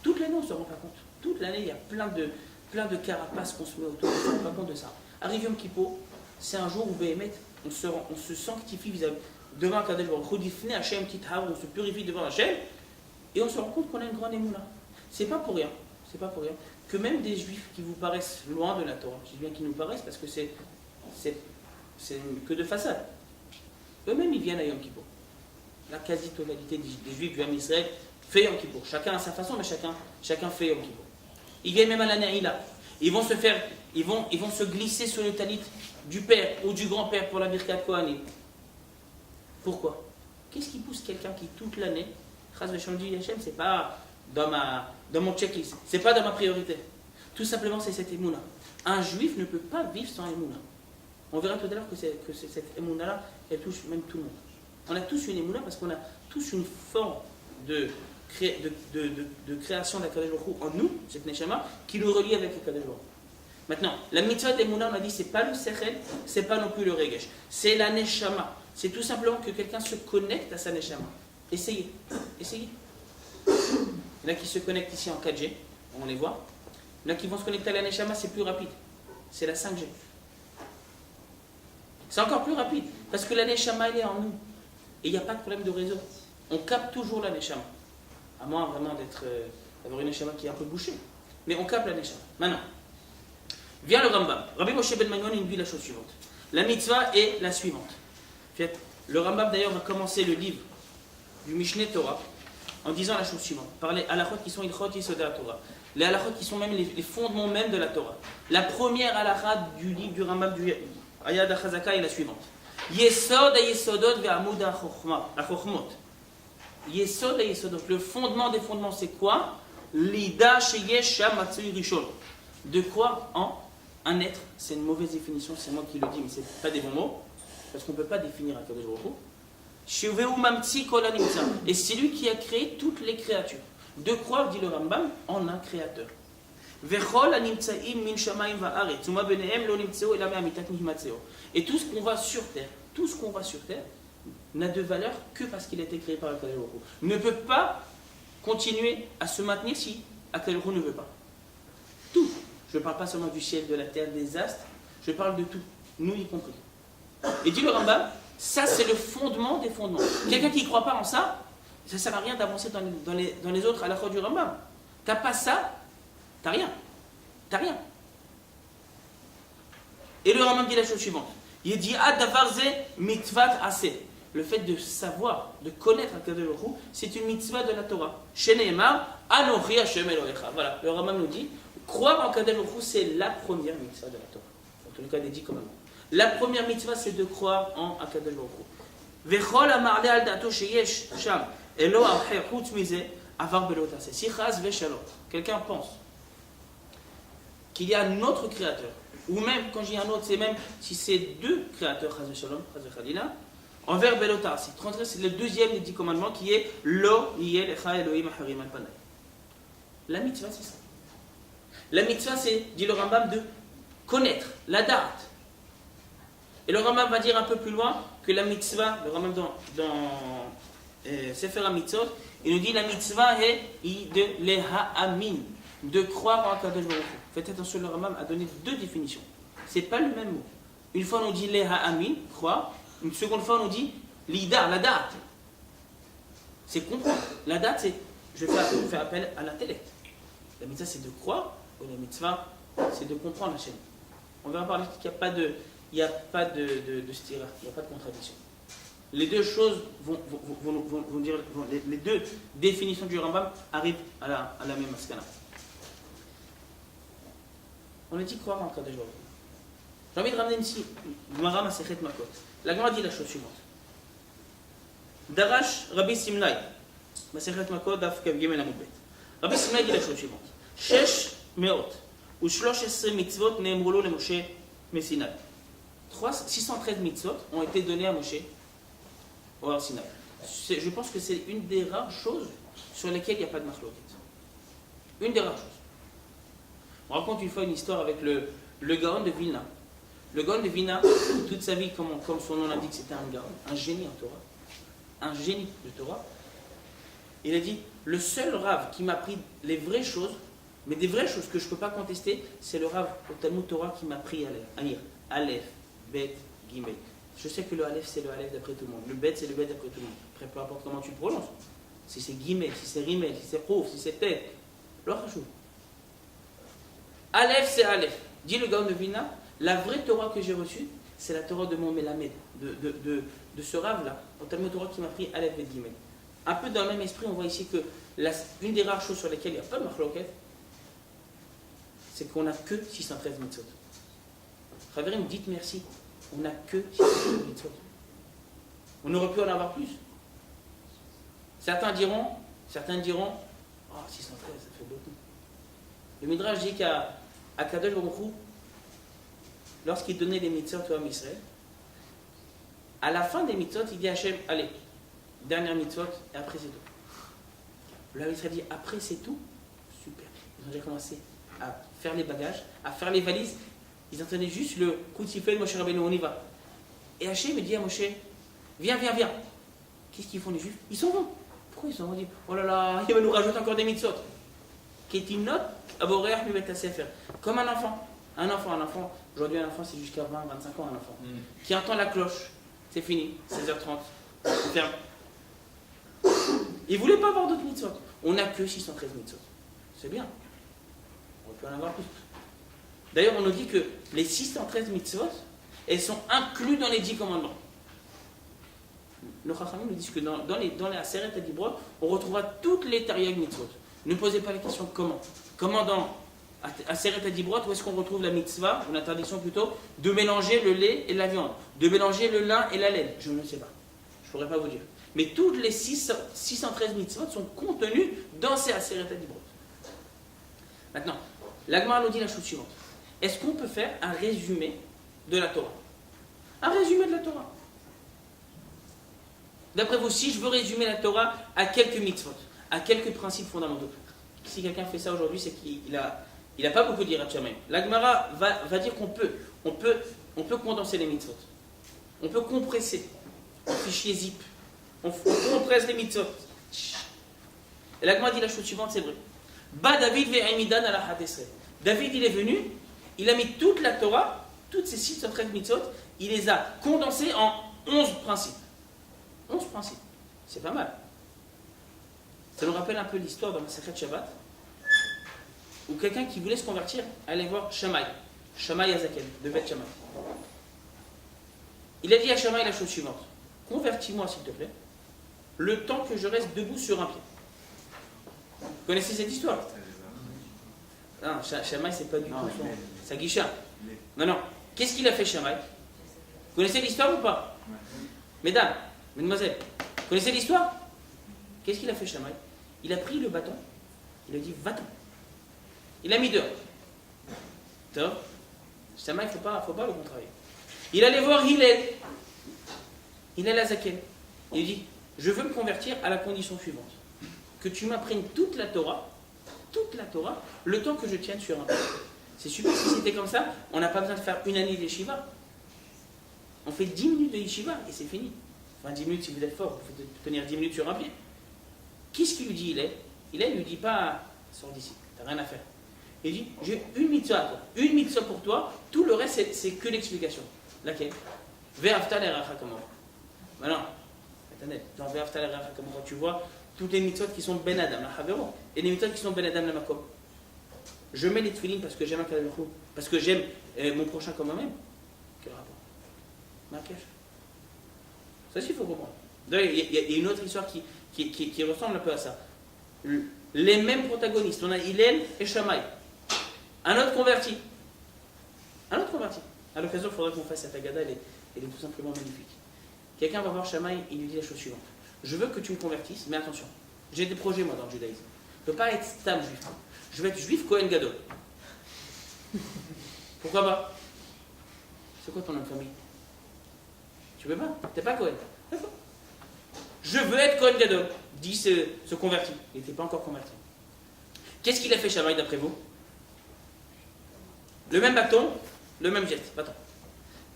Toute l'année, on ne se rend pas compte. Toute l'année, il y a plein de carapaces qu'on se met autour, on ne se rend pas compte de ça. Arrive Yom Kippour, c'est un jour où Béhémet, on se sanctifie devant Akadosh Baruch Hu, Difnei Hashem Tithav, on se purifie devant Hashem, et on se rend compte qu'on a une grande émouna. C'est pas pour rien que même des juifs qui vous paraissent loin de la Torah, je dis bien qu'ils nous paraissent parce que c'est que de façade, eux-mêmes ils viennent à Yom Kippour. La quasi-totalité des juifs du Ham Israël fait Yom Kippour. Chacun à sa façon, mais chacun fait Yom Kippour. Ils viennent même à la Ne'ila. Ils vont se glisser sur le talit du père ou du grand-père pour la Birkat Kohanim. Pourquoi? Qu'est-ce qui pousse quelqu'un qui toute l'année, Chas v'Shalom dit Hachem, c'est pas dans mon checklist, c'est pas dans ma priorité. Tout simplement, c'est cette émouna. Un juif ne peut pas vivre sans émouna. On verra tout à l'heure que cette émouna-là, elle touche même tout le monde. On a tous une émouna parce qu'on a tous une forme de création d'Akadosh Baruch Hu en nous, cette neshama, qui nous relie avec Akadosh Baruch Hu. Maintenant, la mitzvah d'émouna, on a dit, c'est pas le sechel, c'est pas non plus le regesh. C'est la neshama. C'est tout simplement que quelqu'un se connecte à sa neshama. Essayez. Il y en a qui se connectent ici en 4G, on les voit. Il y en a qui vont se connecter à la neshama, c'est plus rapide. C'est la 5G. C'est encore plus rapide, parce que la neshama, elle est en nous. Et il n'y a pas de problème de réseau. On capte toujours la neshama. À moins vraiment d'avoir une neshama qui est un peu bouchée. Mais on capte la neshama. Maintenant, vient le Rambam. Rabbi Moshe ben Maimon, il nous dit la chose suivante. La mitzvah est la suivante. Le Rambam d'ailleurs va commencer le livre du Mishneh Torah en disant la chose suivante. Par les halachot qui sont ilchot yesod la Torah. Les halachot qui sont même les fondements même de la Torah. La première halakha du livre du Rambam du Ayad HaChazaka est la suivante. Yesod ha-yesodot ve'amud ha-chokhmot. Yesod ha-yesodot. Le fondement des fondements, c'est quoi? Lida sheyesh sham matzui rishon. De croire en un être. C'est une mauvaise définition, c'est moi qui le dis, mais ce n'est pas des bons mots. Parce qu'on ne peut pas définir un Kadosh Baruch Hu. Et c'est lui qui a créé toutes les créatures. De croire, dit le Rambam, en un créateur. Et tout ce qu'on voit sur terre, n'a de valeur que parce qu'il a été créé par Akadosh Baruch Hu. Ne peut pas continuer à se maintenir si Akadosh Baruch Hu ne veut pas. Tout. Je ne parle pas seulement du ciel, de la terre, des astres, je parle de tout, nous y compris. Et dit le Rambam, ça c'est le fondement des fondements. Quelqu'un qui ne croit pas en ça, ça ne sert à rien d'avancer dans les autres à la fois du Rambam. Tu n'as pas ça, tu n'as rien. Tu n'as rien. Et le Rambam dit la chose suivante. Il dit Adavarze mitvat assez. Le fait de savoir, de connaître Akadosh Baruch Hu, c'est une mitzvah de la Torah. Sheneemar, Anochi Hashem Elohecha. Voilà, le Rambam nous dit, croire en Akadosh Baruch Hu, c'est la première mitzvah de la Torah. En tous les cas, des 10 commandements. La première mitzvah, c'est de croire en Akadosh Baruch Hu. Vechol amarle al dato sheyesh sham elo acher chutz mize avar belota. Si chas vechalot, quelqu'un pense qu'il y a un autre créateur, ou même quand je dis un autre, c'est même si c'est deux créateurs, chas vechalom, chas vechalila, envers belota. C'est le deuxième des 10 commandements qui est lo yel echa Elohim acharim al panay. La mitzvah, c'est ça. La mitzvah, c'est, dit le Rambam, de connaître, la date. Et le Rambam va dire un peu plus loin que la mitzvah, le Rambam dans Sefer HaMitzvot, il nous dit la mitzvah est de leha-amin, de croire en Akadosh Baruch Hu. Faites attention, le Rambam a donné 2 définitions. Ce n'est pas le même mot. Une fois on nous dit leha-amin, croire. Une seconde fois on nous dit l'ida, la date. C'est comprendre. La date, c'est je fais appel à l'intellect. La mitzvah, c'est de croire, et la mitzvah, c'est de comprendre la chaîne. On verra par la suite qu'il n'y a pas de stira, il n'y a pas de contradiction. Les deux choses vont dire, les deux définitions du Rambam arrivent à la même maskana. On a dit croire en Kadosh Baruch Hu. J'ai envie de ramener ici Gemara Masechet Makot. La Gemara dit la chose suivante. Darash Rabbi Simlai, Masechet Makot, Daf Kav Gimel Amud Bet. Rabbi Simlai dit la chose suivante. Shesh meot ou 13 mitzvot ne'emrulo le Moshe Messinai. 613 mitzvot ont été donnés à Moshe au Har Sinaï. Je pense que c'est une des rares choses sur lesquelles il n'y a pas de machloket. Une des rares choses. On raconte une fois une histoire avec le Gaon de Vilna. Le Gaon de Vilna, toute sa vie, comme son nom l'indique, c'était un Gaon, un génie en Torah. Un génie de Torah. Il a dit, le seul Rav qui m'a appris les vraies choses, mais des vraies choses que je ne peux pas contester, c'est le Rav au Talmud Torah qui m'a appris à lire Aleph, Bet, Gimel. Je sais que le Aleph, c'est le Aleph d'après tout le monde. Le Bet, c'est le Bet d'après tout le monde. Après, peu importe comment tu le prononces. Si c'est Gimel, si c'est Rimel, si c'est Rouf, si c'est Tet. Aleph, c'est Aleph. Dit le Gaon de Vilna, la vraie Torah que j'ai reçue, c'est la Torah de mon Melamed, de ce Rav-là, au Talmud Torah qui m'a appris Aleph, Bet, Gimel. Un peu dans le même esprit, on voit ici que une des rares choses sur lesquelles il n'y a pas de machloket, c'est qu'on n'a que 613 mitzvot. Chaverim, dites merci. On n'a que 613 mitzvot. On aurait pu en avoir plus. Certains diront, oh, 613, ça fait beaucoup. Le Midrash dit qu'à Kadosh Baruch Hu, lorsqu'il donnait les mitzvot à Israël, à la fin des mitzvot, il dit à Hachem, allez, dernière mitzvot, et après c'est tout. Le Israël dit, après c'est tout, super. Ils ont déjà commencé à faire les bagages, à faire les valises. Ils entendaient juste le coup de sifflet de Moshe Rabbeinu, on y va. Et Hachem dit à Moshe, viens. Qu'est-ce qu'ils font les Juifs? Ils s'en vont. Pourquoi ils s'en vont? Ils disent, oh là là, il va nous rajouter encore des mitzvot. Ketinot aborer mi bet sefer. Comme un enfant. Un enfant, Aujourd'hui, un enfant, c'est jusqu'à 20, 25 ans, un enfant. Qui entend la cloche, c'est fini, 16h30, on ferme. Il ne voulait pas avoir d'autres mitzvot. On n'a que 613 mitzvot. C'est bien. On peut en avoir plus. D'ailleurs, on nous dit que les 613 mitzvot, elles sont incluses dans les 10 commandements. Nos Chachamim nous disent que dans les Aseret HaDibrot, on retrouvera toutes les Tariag mitzvot. Ne posez pas la question comment. Comment dans Aseret HaDibrot, où est-ce qu'on retrouve la mitzvah, ou l'interdiction plutôt, de mélanger le lait et la viande, de mélanger le lin et la laine? Je ne sais pas. Je ne pourrais pas vous dire. Mais toutes les 613 mitzvot sont contenues dans ces Aseret HaDibrot. Maintenant, l'Agmara nous dit la chose suivante. Est-ce qu'on peut faire un résumé de la Torah? Un résumé de la Torah. D'après vous, si je veux résumer la Torah à quelques mitzvot, à quelques principes fondamentaux, si quelqu'un fait ça aujourd'hui, c'est qu'il n'a pas beaucoup d'Yirat Shamayim. L'Agmara va dire qu'on peut condenser les mitzvot. On peut compresser en fichier zip. On compresse les mitzvot. Et l'Agmara dit la chose suivante, c'est vrai. Ba David ve'amidan ala hadesre. David, il est venu, il a mis toute la Torah, toutes ces 613 mitzvot, il les a condensées en 11 principes. 11 principes. C'est pas mal. Ça nous rappelle un peu l'histoire dans la Masechet Shabbat, où quelqu'un qui voulait se convertir allait voir Shammai Azaken, de Beth Shammai. Il a dit à Shammai la chose suivante: convertis-moi s'il te plaît, le temps que je reste debout sur un pied. Vous connaissez cette histoire? Non, Shammai, c'est pas du tout sa guicha. Non. Qu'est-ce qu'il a fait, Shammai? Vous connaissez l'histoire ou pas? Mesdames, mesdemoiselles, vous connaissez l'histoire? Qu'est-ce qu'il a fait, Shammai? Il a pris le bâton, il a dit va-t'en. Il a mis dehors. Shammai, il ne faut pas le contrarier. Il allait voir Hillel Azaken. Il lui dit: je veux me convertir à la condition suivante, que tu m'apprennes toute la Torah, le temps que je tienne sur un pied. C'est super, si c'était comme ça, on n'a pas besoin de faire une année de yeshiva. On fait 10 minutes de yeshiva et c'est fini. Enfin, 10 minutes si vous êtes fort, vous pouvez tenir 10 minutes sur un pied. Qu'est-ce qu'il lui dit, Hillel? Hillel ne lui dit pas: sors d'ici, t'as rien à faire. Il dit: j'ai une mitzvah à toi, une mitzvah pour toi, tout le reste c'est que l'explication. Laquelle? Ve'afta l'eracha kamor. Maintenant, attendez, dans Ve'afta l'eracha kamor, tu vois toutes les mitzvot qui sont ben adam, la havero, et les mitzvot qui sont ben adam, la makom. Je mets les tefilines parce que j'aime un kadavachou, parce que j'aime mon prochain comme moi-même. Quel rapport? Marquage. Ça aussi, il faut comprendre. D'ailleurs, il y a une autre histoire qui ressemble un peu à ça. Les mêmes protagonistes, on a Hillel et Shammai. Un autre converti. À l'occasion, il faudra qu'on fasse cette agada, elle est tout simplement magnifique. Quelqu'un va voir Shammai, il lui dit la chose suivante: je veux que tu me convertisses, mais attention, j'ai des projets moi dans le judaïsme. Je ne peux pas être stam juif. Je veux être juif Kohen Gadol. Pourquoi pas? C'est quoi ton nom de famille? Tu veux pas? T'es pas Kohen. D'accord. Je veux être Kohen Gadol, dit ce converti. Il n'était pas encore converti. Qu'est-ce qu'il a fait, Shammai, d'après vous? Le même bâton, le même geste. Bâton.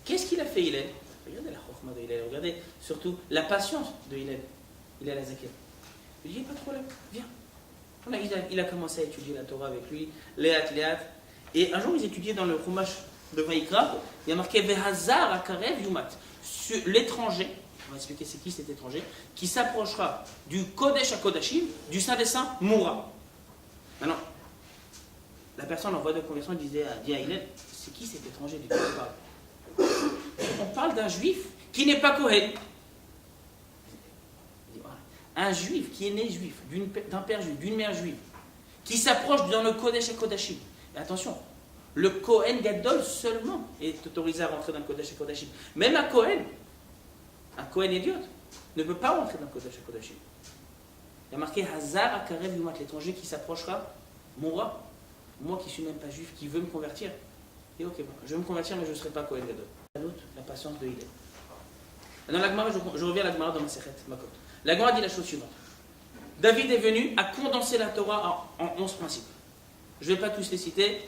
Qu'est-ce qu'il a fait, Hillel? Regardez la chokhma de Hillel, regardez surtout la patience de Hillel Azaken. Il dit: pas de problème, viens. Il a commencé à étudier la Torah avec lui, Léat. Et un jour, ils étudiaient dans le Chumash de Vaïkra, il y a marqué Vehazar Akarev Yumat. L'étranger, on va expliquer c'est qui cet étranger, qui s'approchera du Kodesh à Kodashim, du Saint des Saints, mourra. Maintenant, la personne en voie de conversion dit à Hillel: c'est qui cet étranger du on parle? On parle d'un juif qui n'est pas Kohen. Un juif qui est né juif, d'un père juif, d'une mère juive, qui s'approche dans le Kodesh et Kodashim. Et attention, le Kohen Gadol seulement est autorisé à rentrer dans le Kodesh et Kodashim. Même un Kohen idiote, ne peut pas rentrer dans le Kodesh et Kodashim. Il y a marqué Hazar Akarev Yumat, l'étranger qui s'approchera mourra. Moi qui ne suis même pas juif, qui veut me convertir, et ok, bon, je vais me convertir, mais je ne serai pas Kohen Gadol. La patience de Hillel. Dans la Gemara, je reviens à la Gemara dans Masechet Makot. La Gemara dit la chose suivante: David est venu à condenser la Torah en 11 principes. Je ne vais pas tous les citer,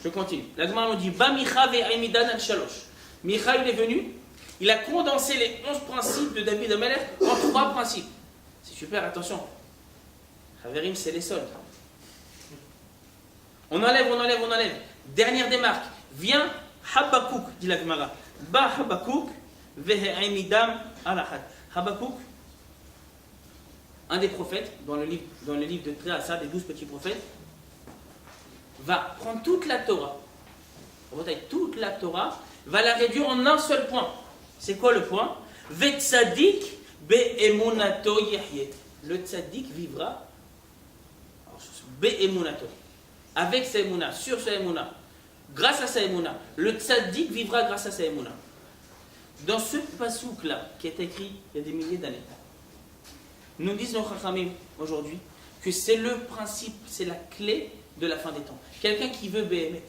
je continue. La Gemara nous dit: Ba Micha ve'amidan al shalosh. Micha, il est venu, il a condensé les 11 principes de David Amelech en 3 principes. C'est super, attention. Haverim, c'est les soldes. On enlève. Dernière démarque. Viens Habakouk, dit la Gemara. Ba Habakouk, vehe'emidam alahad. Habakouk, un des prophètes, dans le livre de Tréassa, des 12 petits prophètes, va prendre toute la Torah, toute la Torah, va la réduire en un seul point. C'est quoi le point? Vetzadik be'emunato yahye. Le tzaddik vivra be'emunato, avec sa emuna, sur sa emuna, grâce à sa emuna. Le tzaddik vivra grâce à sa emuna. Dans ce pasouk-là, qui est écrit il y a des milliers d'années, nous disent nos chachamim aujourd'hui que c'est le principe, c'est la clé de la fin des temps. Quelqu'un qui veut béhémet,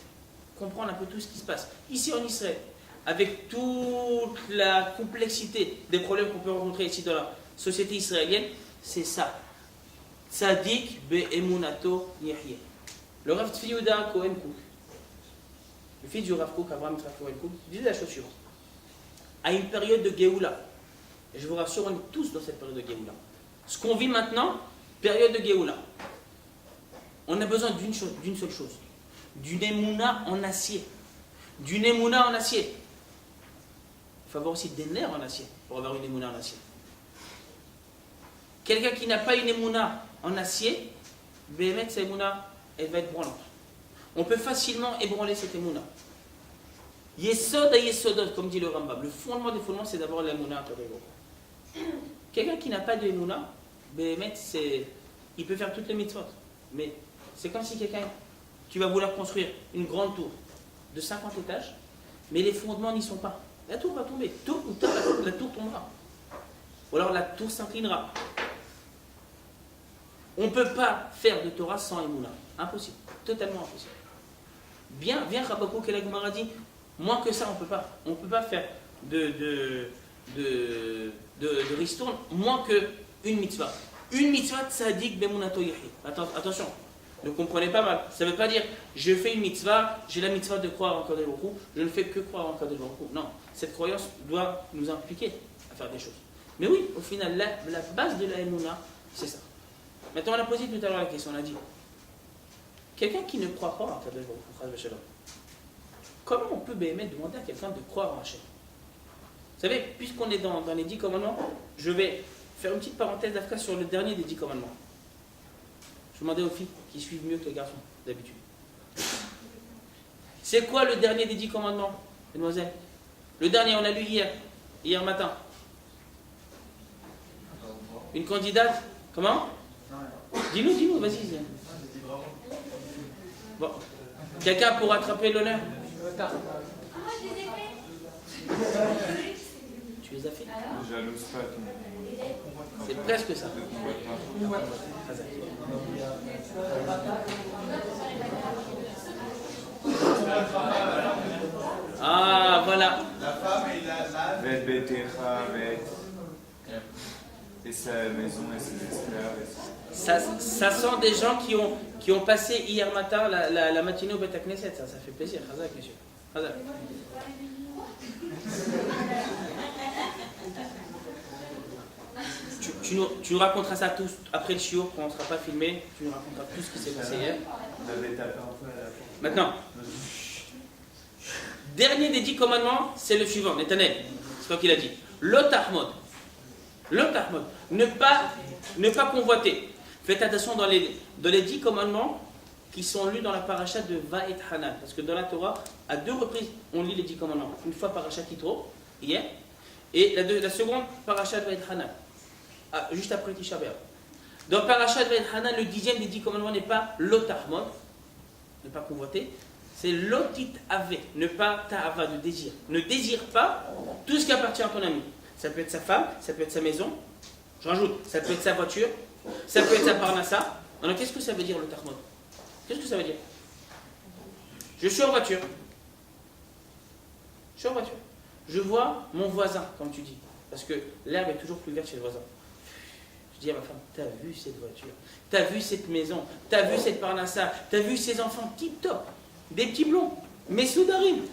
comprendre un peu tout ce qui se passe ici en Israël, avec toute la complexité des problèmes qu'on peut rencontrer ici dans la société israélienne, c'est ça. Tzadik be'emunato yahye. Le Rav Tzvi Yehuda Cohen Cook, le fils du Rav Cook, Abraham Yitzhak Cohen Cook, disait la chose suivante. À une période de Géoula, et je vous rassure, on est tous dans cette période de Géoula. Ce qu'on vit maintenant, période de Géoula, on a besoin d'une seule chose, d'une émouna en acier. D'une émouna en acier. Il faut avoir aussi des nerfs en acier pour avoir une émouna en acier. Quelqu'un qui n'a pas une émouna en acier, béhémet, sa émouna, elle va être branlante. On peut facilement ébranler cette émouna. Yesod à Yesodot, comme dit le Rambam. Le fondement des fondements, c'est d'avoir l'émouna à côté de vous. Quelqu'un qui n'a pas de émouna, béhémet, il peut faire toutes les mitzvot. Mais c'est comme si quelqu'un, tu vas vouloir construire une grande tour de 50 étages, mais les fondements n'y sont pas. La tour va tomber. Tôt ou tard, la tour tombera. Ou alors la tour s'inclinera. On ne peut pas faire de Torah sans émouna. Impossible. Totalement impossible. Bien Habakouk et la Gemara dit, moins que ça, on ne peut pas. On ne peut pas faire de ristourne moins qu'une mitzvah. Une mitzvah tzadik bemunato yahi. Attention, ne comprenez pas mal. Ça ne veut pas dire, je fais une mitzvah, j'ai la mitzvah de croire en Kadosh Baruch Hu, je ne fais que croire en Kadosh Baruch Hu. Non, cette croyance doit nous impliquer à faire des choses. Mais oui, au final, la base de la émouna, c'est ça. Maintenant, on a posé tout à l'heure la question, on a dit, quelqu'un qui ne croit pas en Kadosh Baruch Hu, comment on peut demander à quelqu'un de croire en Hachem? Vous savez, puisqu'on est dans les 10 commandements, je vais faire une petite parenthèse d'Afka sur le dernier des 10 commandements. Je demandais aux filles qui suivent mieux que les garçons, d'habitude. C'est quoi le dernier des 10 commandements, mesdemoiselles? Le dernier, on l'a lu hier matin. Une candidate, comment? Dis-nous, vas-y. Bon. Quelqu'un pour attraper l'honneur? Tu les as fait? Je jalouse pas tout le monde. C'est presque ça. Ah, voilà. La femme et la et sa maison et ses esclaves. Ça sent des gens qui ont passé hier matin la matinée au Beth Knesset. Ça fait plaisir. Chazak, monsieur. Chazak. Tu nous raconteras ça tous après le shiur, quand on ne sera pas filmé. Tu nous raconteras tout ce qui s'est passé hier. Maintenant, dernier des 10 commandements, c'est le suivant. Netanel, c'est toi qui l'as dit. L'otahmod. L'otahmod. Ne pas convoiter. Faites attention dans les 10 commandements qui sont lus dans la paracha de Va'et Hanan. Parce que dans la Torah, à 2 reprises, on lit les 10 commandements. Une fois paracha Kitro, hier, et la seconde paracha de Va'et Hanan. Juste après Tisha B'Av. Dans Parashat Va'et Hanan, le 10e des 10 commandements n'est pas l'otahmod, ne pas convoiter, c'est l'otit ave, ne pas ta'ava, de désir. Ne désire pas tout ce qui appartient à ton ami. Ça peut être sa femme, ça peut être sa maison, je rajoute, ça peut être sa voiture, ça peut être sa parnassa. Alors qu'est-ce que ça veut dire l'otahmod? Qu'est-ce que ça veut dire? Je suis en voiture. Je vois mon voisin, comme tu dis, parce que l'herbe est toujours plus verte chez le voisin. Je dis à ma femme, t'as vu cette voiture, t'as vu cette maison, t'as vu cette parnassa, t'as vu ces enfants tip-top, des petits blonds, mes soudarines.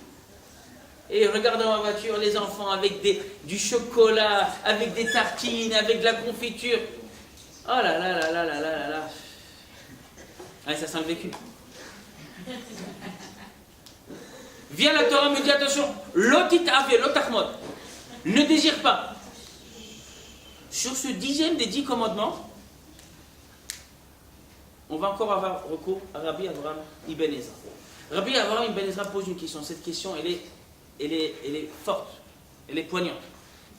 Et regarde dans ma voiture les enfants avec du chocolat, avec des tartines, avec de la confiture. Oh là là là là là là là. Allez, ça sent le vécu. Vient la Torah me dit attention, lotit ave, lotachmod. Ne désire pas. Sur ce 10e des 10 commandements, on va encore avoir recours à Rabbi Avraham Ibn Ezra. Rabbi Avraham Ibn Ezra pose une question. Cette question, elle est forte, elle est poignante.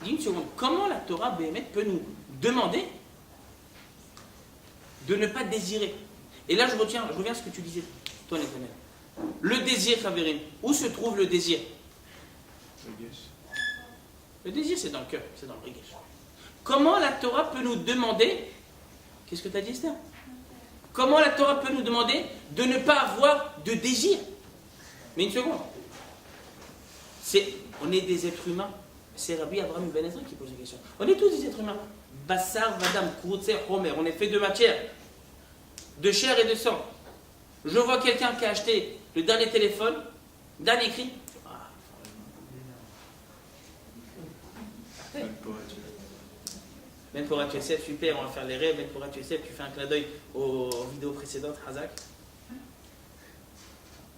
Dis une seconde, comment la Torah Béhémet peut nous demander de ne pas désirer? Et là, je reviens à ce que tu disais, toi, Nathanaël. Le désir, Khaverim, où se trouve le désir? Le désir, c'est dans le cœur, c'est dans le regesh. Comment la Torah peut nous demander, qu'est-ce que tu as dit, Esther? Comment la Torah peut nous demander de ne pas avoir de désir? Mais une seconde. On est des êtres humains. C'est Rabbi Avraham Ibn Ezra qui pose la question. On est tous des êtres humains. Bassar, Vadam, Kourtser, Homer. On est fait de matière, de chair et de sang. Je vois quelqu'un qui a acheté le dernier téléphone, dernier cri. Ben pour HSF, super, on va faire les rêves. Ben pour HSF, tu fais un clin d'œil aux vidéos précédentes, Hazak.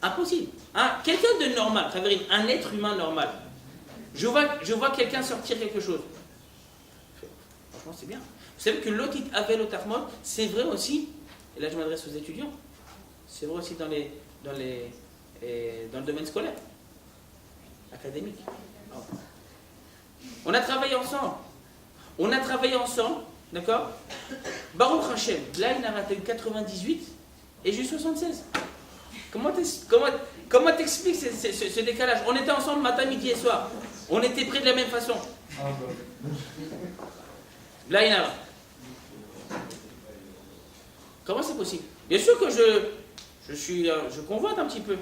Impossible. Hein? Quelqu'un de normal, un être humain normal. Je vois quelqu'un sortir quelque chose. Franchement, c'est bien. Vous savez que l'otit avel otarmot, c'est vrai aussi, et là je m'adresse aux étudiants, c'est vrai aussi dans le domaine scolaire, académique. On a travaillé ensemble. D'accord? Baruch Hashem, là il a raté 98 et j'ai eu 76. Comment t'expliques ce décalage? On était ensemble matin, midi et soir. On était pris de la même façon. Là il a. Comment c'est possible? Bien sûr que je convoite un petit peu.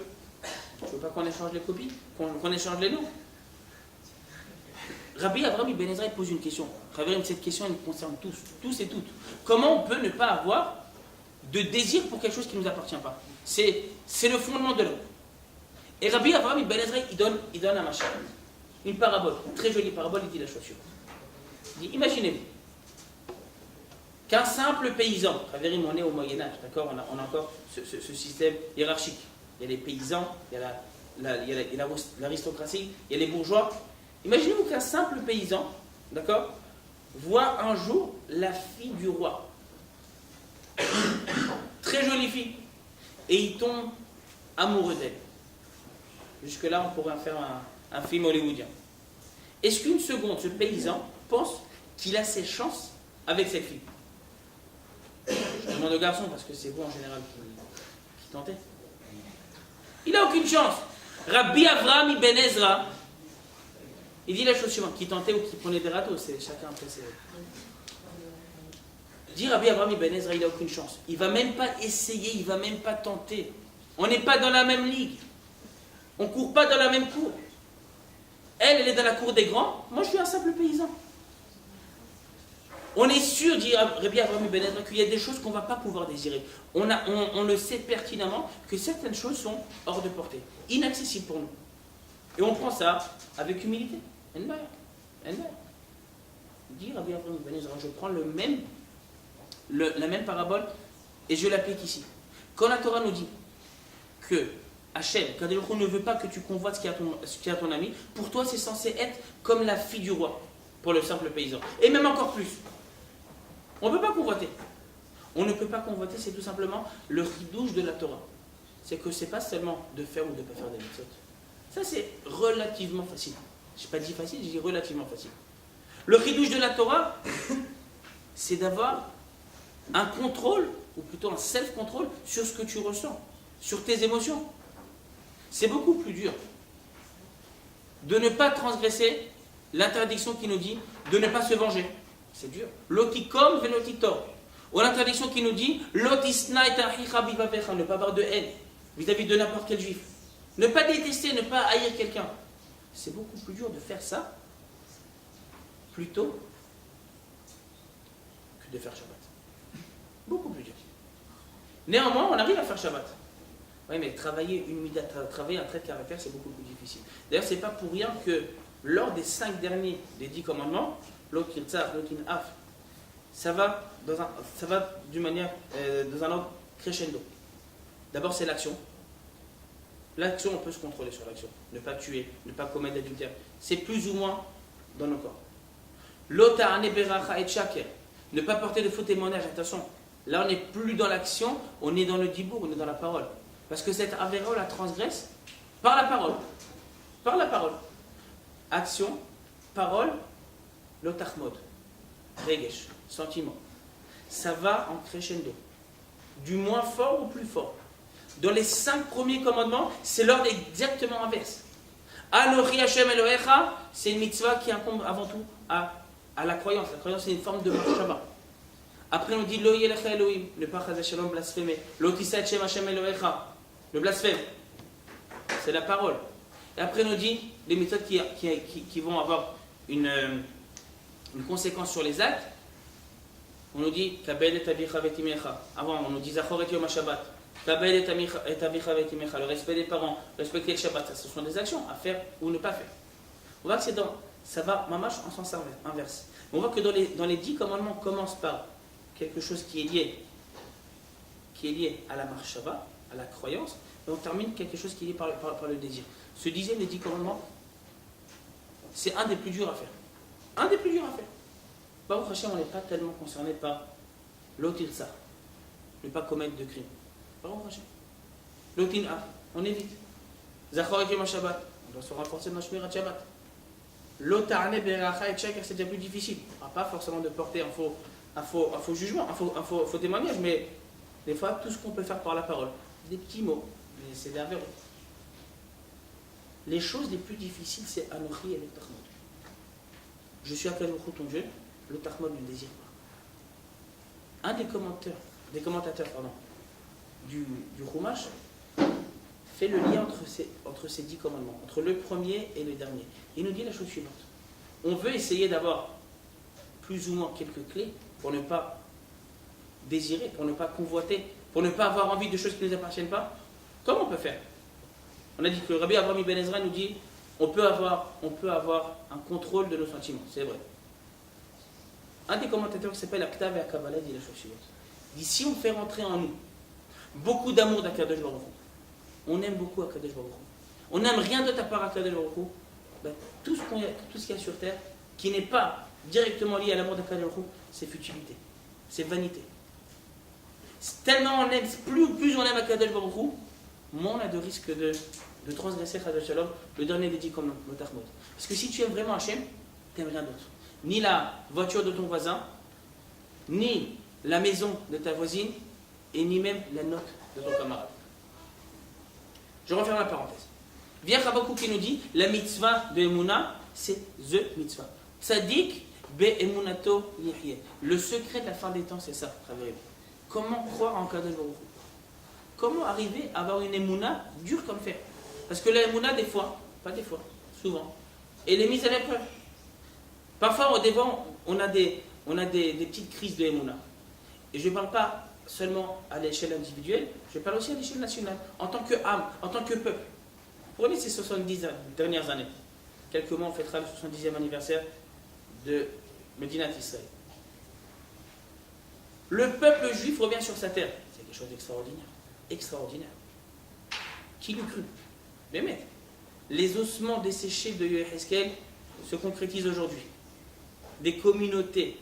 Je ne veux pas qu'on échange les copies, qu'on échange les noms. Rabbi Avraham Ibn Ezra pose une question. Cette question elle nous concerne tous et toutes. Comment on peut ne pas avoir de désir pour quelque chose qui ne nous appartient pas? C'est le fondement de l'homme. Et Rabbi Avraham Ibn Ezra il donne un machin, une parabole, une très jolie parabole. Il dit la chose suivante. Il dit, imaginez-vous qu'un simple paysan, on est au Moyen-Âge, d'accord, on a encore ce système hiérarchique. Il y a les paysans, il y a l'aristocratie, il y a les bourgeois. Imaginez-vous qu'un simple paysan, d'accord, voit un jour la fille du roi. Très jolie fille. Et il tombe amoureux d'elle. Jusque-là, on pourrait faire un film hollywoodien. Est-ce qu'une seconde, ce paysan pense qu'il a ses chances avec cette fille? Je demande aux garçons, parce que c'est vous en général qui tentez. Il n'a aucune chance. Rabbi Avraham Ibn Ezra, il dit la chose suivante, qui tentait ou qui prenait des râteaux, c'est chacun après ses... Dit Rabbi Avraham Ibn Ezra, il n'a aucune chance. Il ne va même pas essayer, il ne va même pas tenter. On n'est pas dans la même ligue. On ne court pas dans la même cour. Elle est dans la cour des grands. Moi, je suis un simple paysan. On est sûr, dit Rabbi Avraham Ibn Ezra, qu'il y a des choses qu'on ne va pas pouvoir désirer. On le sait pertinemment que certaines choses sont hors de portée, inaccessibles pour nous. Et on prend ça avec humilité. Dit Rabbi Avraham Ibn Ezra, je prends la même parabole et je l'applique ici. Quand la Torah nous dit que Hachem, Kadosh ne veut pas que tu convoites ce qui est à ton ami, pour toi c'est censé être comme la fille du roi, pour le simple paysan. Et même encore plus. On ne peut pas convoiter. On ne peut pas convoiter, c'est tout simplement le ridouche de la Torah. C'est que c'est pas seulement de faire ou de ne pas faire des mitzvot. Ça c'est relativement facile. Je n'ai pas dit facile, j'ai dit relativement facile. Le ridouche de la Torah, c'est d'avoir un contrôle, ou plutôt un self-control, sur ce que tu ressens, sur tes émotions. C'est beaucoup plus dur de ne pas transgresser l'interdiction qui nous dit de ne pas se venger. C'est dur. Lotikom velotitor. Ou l'interdiction qui nous dit ne pas avoir de haine vis-à-vis de n'importe quel juif. Ne pas détester, ne pas haïr quelqu'un. C'est beaucoup plus dur de faire ça plutôt que de faire Shabbat. Beaucoup plus dur. Néanmoins, on arrive à faire Shabbat. Oui, mais travailler une mida, travailler un trait de caractère, c'est beaucoup plus difficile. D'ailleurs, c'est pas pour rien que lors des 5 derniers des 10 commandements, l'autre af, ça va d'une manière, dans un ordre crescendo. D'abord, c'est l'action. L'action, on peut se contrôler sur l'action. Ne pas tuer, ne pas commettre d'adultère. C'est plus ou moins dans nos corps. L'ota aneberacha et shaker. Ne pas porter de faux témoignages. Attention, là on n'est plus dans l'action, on est dans le dibour, on est dans la parole. Parce que cette avéra, on la transgresse par la parole. Par la parole. Action, parole, l'otachmod. Regesh, sentiment. Ça va en crescendo. Du moins fort au plus fort. Dans les 5 premiers commandements, c'est l'ordre exactement inverse. Anochi Hashem Elohecha, c'est une mitzvah qui incombe avant tout à la croyance. La croyance, c'est une forme de marshava. Après, on dit Lo yelecha Elohim, ne pas chas shalom blasphémer. Lo tisa et Shem Hashem Elohecha, le blasphème. C'est la parole. Et après, on dit les méthodes qui vont avoir une conséquence sur les actes. On nous dit Kabed et avicha vetimecha. Avant, on nous dit Zachor et Yom HaShabbat. Kabed et avicha vetimecha. Le respect des parents, respecter le Shabbat. Ça, ce sont des actions à faire ou ne pas faire. On voit que ça va mamash en sens inverse. On voit que dans les 10 commandements, on commence par quelque chose qui est lié à la marshava, à la croyance, et on termine quelque chose qui est lié par le désir. Ce 10e des 10 commandements, c'est un des plus durs à faire. Un des plus durs à faire. Baruch Hashem, on n'est pas tellement concerné par l'otirsa, ne pas commettre de crime. Baruch Hashem. L'otina, on évite. Zachor et Yom Shabbat, on doit se renforcer dans le Shmirat Shabbat. L'ota'ane beracha et shaker, c'est déjà plus difficile. On n'a pas forcément de porter un faux jugement, un faux témoignage, mais des fois, tout ce qu'on peut faire par la parole, des petits mots, mais c'est des avéros. Les choses les plus difficiles, c'est Anochi et le Tachmod. Je suis à Kadoukou, ton Dieu, le Tachmod ne désire pas. Un des commentateurs du Chumash fait le lien entre ces 10 commandements, entre le premier et le dernier. Il nous dit la chose suivante. On veut essayer d'avoir plus ou moins quelques clés pour ne pas désirer, pour ne pas convoiter, pour ne pas avoir envie de choses qui ne nous appartiennent pas. Comment on peut faire? On a dit que Rabbi Avraham Ibn Ezra nous dit on peut avoir un contrôle de nos sentiments. C'est vrai. Un des commentateurs qui s'appelle Aktav et Kabbalah dit la chose suivante. Il dit si on fait rentrer en nous beaucoup d'amour d'Akadosh Baruch Hu, on aime beaucoup Akadosh Baruch Hu, on n'aime rien d'autre à part Akadosh Baruch Hu, ben, tout ce qu'il y a sur terre qui n'est pas directement lié à l'amour d'Akadosh Baruch Hu, c'est futilité, c'est vanité. Tellement on aime, plus on aime Akadosh Baruch Hu, moins on a de risque de transgresser Chas Shalom, le dernier des 10 comme le Tachmod. Parce que si tu aimes vraiment Hachem, tu n'aimes rien d'autre. Ni la voiture de ton voisin, ni la maison de ta voisine, et ni même la note de ton camarade. Je referme la parenthèse. Vient Chabakou qui nous dit, la mitzvah de Emouna, c'est the mitzvah. Tzadik be emunato yihye. Le secret de la fin des temps, c'est ça, Chaverim. Comment croire en Kadosh Baruch Hu? Comment arriver à avoir une Emouna dure comme fer? Parce que la Emouna, des fois, pas des fois, souvent, elle est mise à l'épreuve. Parfois, on a des petites crises de Emouna. Et je ne parle pas seulement à l'échelle individuelle, je parle aussi à l'échelle nationale, en tant que âme, en tant que peuple. Prenez ces 70 dernières années. Quelques mois, on fêtera le 70e anniversaire de Medinat Israël. Le peuple juif revient sur sa terre. C'est quelque chose d'extraordinaire. Extraordinaire. Qui l'eût cru? Mais les ossements desséchés de Yehezkel se concrétisent aujourd'hui. Des communautés,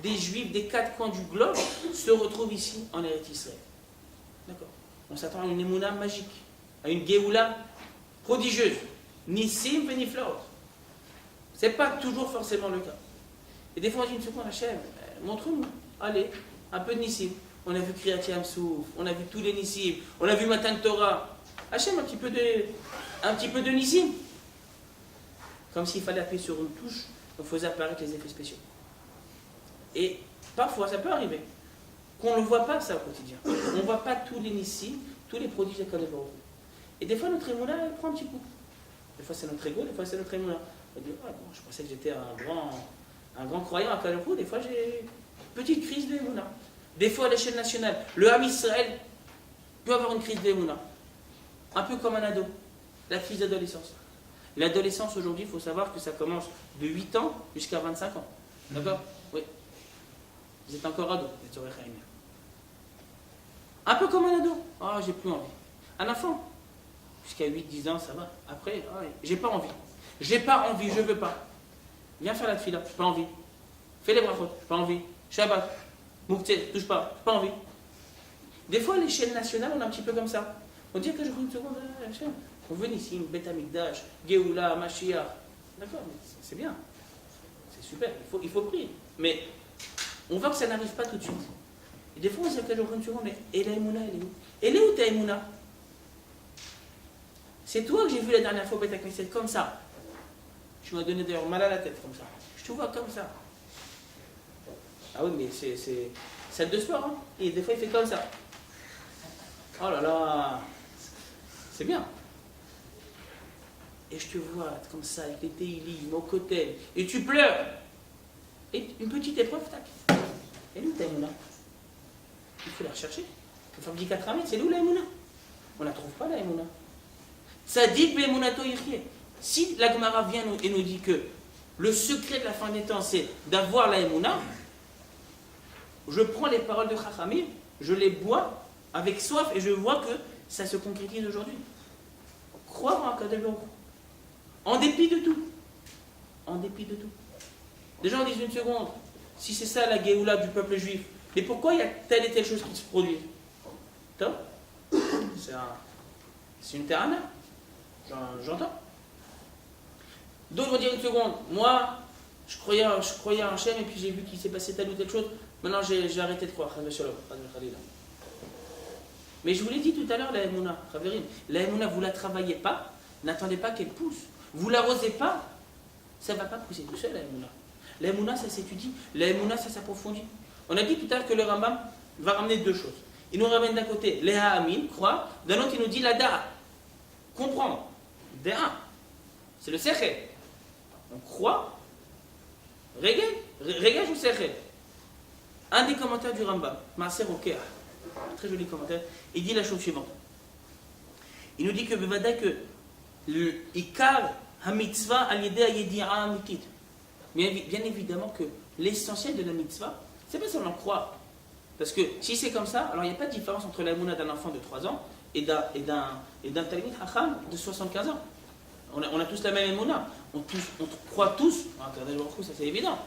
des juifs des 4 coins du globe se retrouvent ici en Eretz Israël. D'accord. On s'attend à une émouna magique, à une Géoula prodigieuse. Nissim beniflaot. Ce n'est pas toujours forcément le cas. Et des fois, on dit une seconde, Hachem, montre-nous. Allez, un peu de Nissim. On a vu Kriyat Yamsouf, on a vu tous les Nissim, on a vu Matan Torah. Hachem, un petit peu de Nissim. Comme s'il fallait appuyer sur une touche, on faisait apparaître les effets spéciaux. Et parfois, ça peut arriver qu'on ne voit pas ça au quotidien. On ne voit pas tous les Nissim, tous les prodiges de Kadosh Baruch Hu. Et des fois, notre émouna, elle prend un petit coup. Des fois, c'est notre ego, des fois, c'est notre émouna. On dit, ah, bon, je pensais que j'étais un grand croyant à Kadosh Baruch Hu. Des fois, j'ai une petite crise de émouna. Des fois, à l'échelle nationale, le Ham Israël peut avoir une crise de émouna. Un peu comme un ado, la crise d'adolescence. L'adolescence, aujourd'hui, il faut savoir que ça commence de 8 ans jusqu'à 25 ans. D'accord? Oui. Vous êtes encore ado, vous êtes sur un peu comme un ado. Ah, j'ai plus envie. Un enfant, Jusqu'à 8-10 ans, ça va. Après, j'ai pas envie. J'ai pas envie, je veux pas. Viens faire la tfila, j'ai pas envie. Fais les brachot, pas envie. Shabbat, Mouktsé, touche pas, pas envie. Des fois, à l'échelle nationale, on est un petit peu comme ça. On dit que je prends une seconde, on veut ici, une Beth Amikdash, Géoula, Mashiach. D'accord, mais c'est bien. C'est super, il faut prier. Mais on voit que ça n'arrive pas tout de suite. Et des fois, on se dit que je prends une seconde, mais et la Emouna, elle est où? Elle est où ta Emouna? C'est toi que j'ai vu la dernière fois, Beth Amikdash, comme ça. Tu m'as donné d'ailleurs mal à la tête, comme ça. Je te vois comme ça. Ah oui, mais c'est celle de sport, hein. Et des fois, il fait comme ça. Oh là là, c'est bien. Et je te vois comme ça, avec les téilim, au côté, et tu pleures. Et une petite épreuve, tac. Elle est où ta Emouna? Il faut la rechercher. Il faut faire 14 mètres, c'est où la Emouna? On ne la trouve pas, la Emouna. Ça dit Be'emunato Yirchie. Si la Gemara vient et nous dit que le secret de la fin des temps, c'est d'avoir la Emouna, je prends les paroles de Chachamim, je les bois avec soif et je vois que ça se concrétise aujourd'hui. Croire en Akadosh Baruch Hu. En dépit de tout. En dépit de tout. Les gens disent une seconde, si c'est ça la Géoula du peuple juif, mais pourquoi il y a telle et telle chose qui se produit? C'est une terana. J'entends. D'autres vont dire une seconde, moi, je croyais à Hachem et puis j'ai vu qu'il s'est passé telle ou telle chose, maintenant j'ai arrêté de croire. Mais je vous l'ai dit tout à l'heure, la Emouna, la Emouna, vous ne la travaillez pas, n'attendez pas qu'elle pousse. Vous ne l'arrosez pas, ça ne va pas pousser tout seul, la Emouna. La Emouna, ça s'étudie, la Emouna, ça s'approfondit. On a dit tout à l'heure que le Rambam va ramener deux choses. Il nous ramène d'un côté les Ha'amin, croire, d'un autre il nous dit la Da'a, comprendre. Da'a, c'est le Sechel. On croit, Régage ou Sechel. Un des commentaires du Rambam, Maaser Okea, très joli commentaire, il dit la chose suivante. Il nous dit que Bevada que le Ikar HaMitzvah al-Yedeh ha-Yedi'a Amikit. Bien évidemment que l'essentiel de la mitzvah, c'est pas seulement croire. Parce que si c'est comme ça, alors il n'y a pas de différence entre la mouna d'un enfant de 3 ans et d'un Talmid Hacham de 75 ans. On a tous la même mouna. On croit tous, ça c'est évident.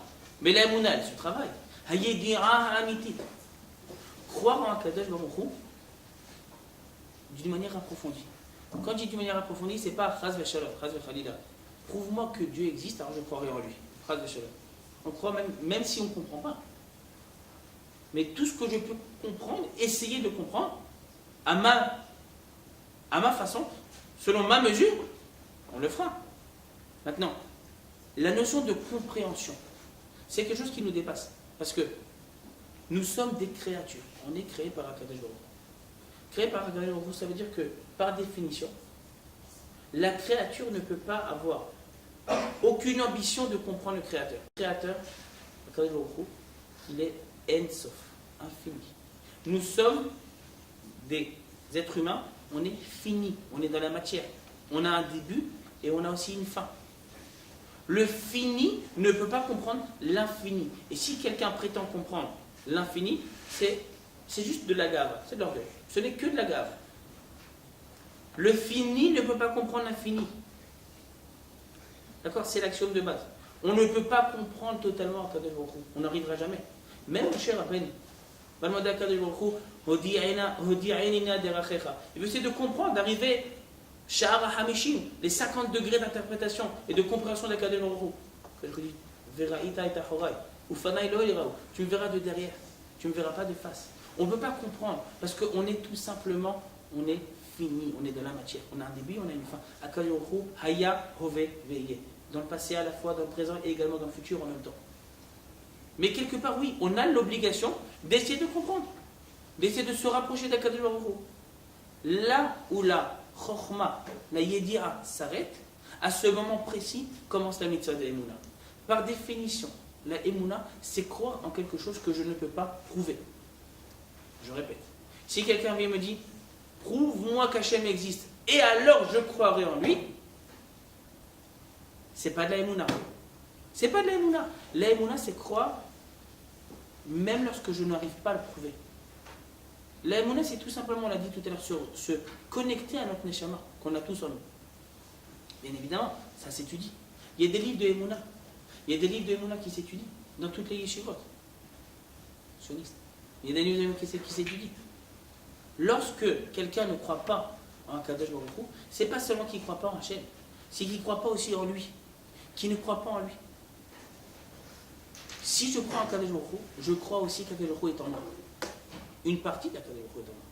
Mais la mouna, elle se travaille. Croire en Akadosh Baruch Hu d'une manière approfondie. Quand je dis d'une manière approfondie, c'est pas Chaz v'Shalom, Chaz v'Chalila. Prouve-moi que Dieu existe, alors je croirai en lui. Chaz v'Shalom. On croit même si on ne comprend pas. Mais tout ce que je peux comprendre, essayer de comprendre à ma façon, selon ma mesure, on le fera. Maintenant, la notion de compréhension, c'est quelque chose qui nous dépasse. Parce que nous sommes des créatures. On est créé par Akadosh Baruch Hu. Créé par Akadosh Baruch Hu, ça veut dire que, par définition, la créature ne peut pas avoir aucune ambition de comprendre le créateur. Le créateur, Akadosh Baruch Hu, il est En Sof, infini. Nous sommes des êtres humains, on est fini, on est dans la matière. On a un début et on a aussi une fin. Le fini ne peut pas comprendre l'infini. Et si quelqu'un prétend comprendre l'infini, c'est juste de la gave, c'est de l'orgueil. Ce n'est que de la gave. Le fini ne peut pas comprendre l'infini. D'accord? C'est l'axiome de base. On ne peut pas comprendre totalement Akadosh Baruch Hu. On n'arrivera jamais. Même le cher Rabbeinu. Il veut essayer de comprendre, d'arriver Sha'ar HaMishim, les 50 degrés d'interprétation et de compréhension d'Akadosh Baruch Hu. Tu me verras de derrière, tu ne me verras pas de face. On ne peut pas comprendre parce qu'on est tout simplement, on est fini, on est dans la matière. On a un début, on a une fin. Akadosh Baruch Hu, Haya, Hove, Veye. Dans le passé à la fois, dans le présent et également dans le futur en même temps. Mais quelque part, oui, on a l'obligation d'essayer de comprendre, d'essayer de se rapprocher d'Akadosh Baruch Hu. Là où la Chokhma, la Yedi'a s'arrête, à ce moment précis commence la mitzvah de l'Emouna. Par définition, la Emouna, c'est croire en quelque chose que je ne peux pas prouver. Je répète. Si quelqu'un vient me dire, prouve-moi qu'Hachem existe, et alors je croirai en lui, c'est pas de la Emouna. C'est pas de la Emouna. La Emouna, c'est croire même lorsque je n'arrive pas à le prouver. La Emouna, c'est tout simplement, on l'a dit tout à l'heure, se connecter à notre Neshama. qu'on a tous en nous. Bien évidemment, ça s'étudie. Il y a des livres de Emouna. Il y a des livres de Emouna qui s'étudient dans toutes les yeshivot sionistes. Il y a des livres de Emouna qui s'étudient. Lorsque quelqu'un ne croit pas en Kadosh Baruch Hu, c'est pas seulement qu'il ne croit pas en Hachem, c'est qu'il ne croit pas aussi en lui, qui ne croit pas en lui. Si je crois en Kadosh Baruch Hu, je crois aussi qu'Akadosh Baruch Hu est en moi. Une partie d'Akadosh Baruch Hu est en moi.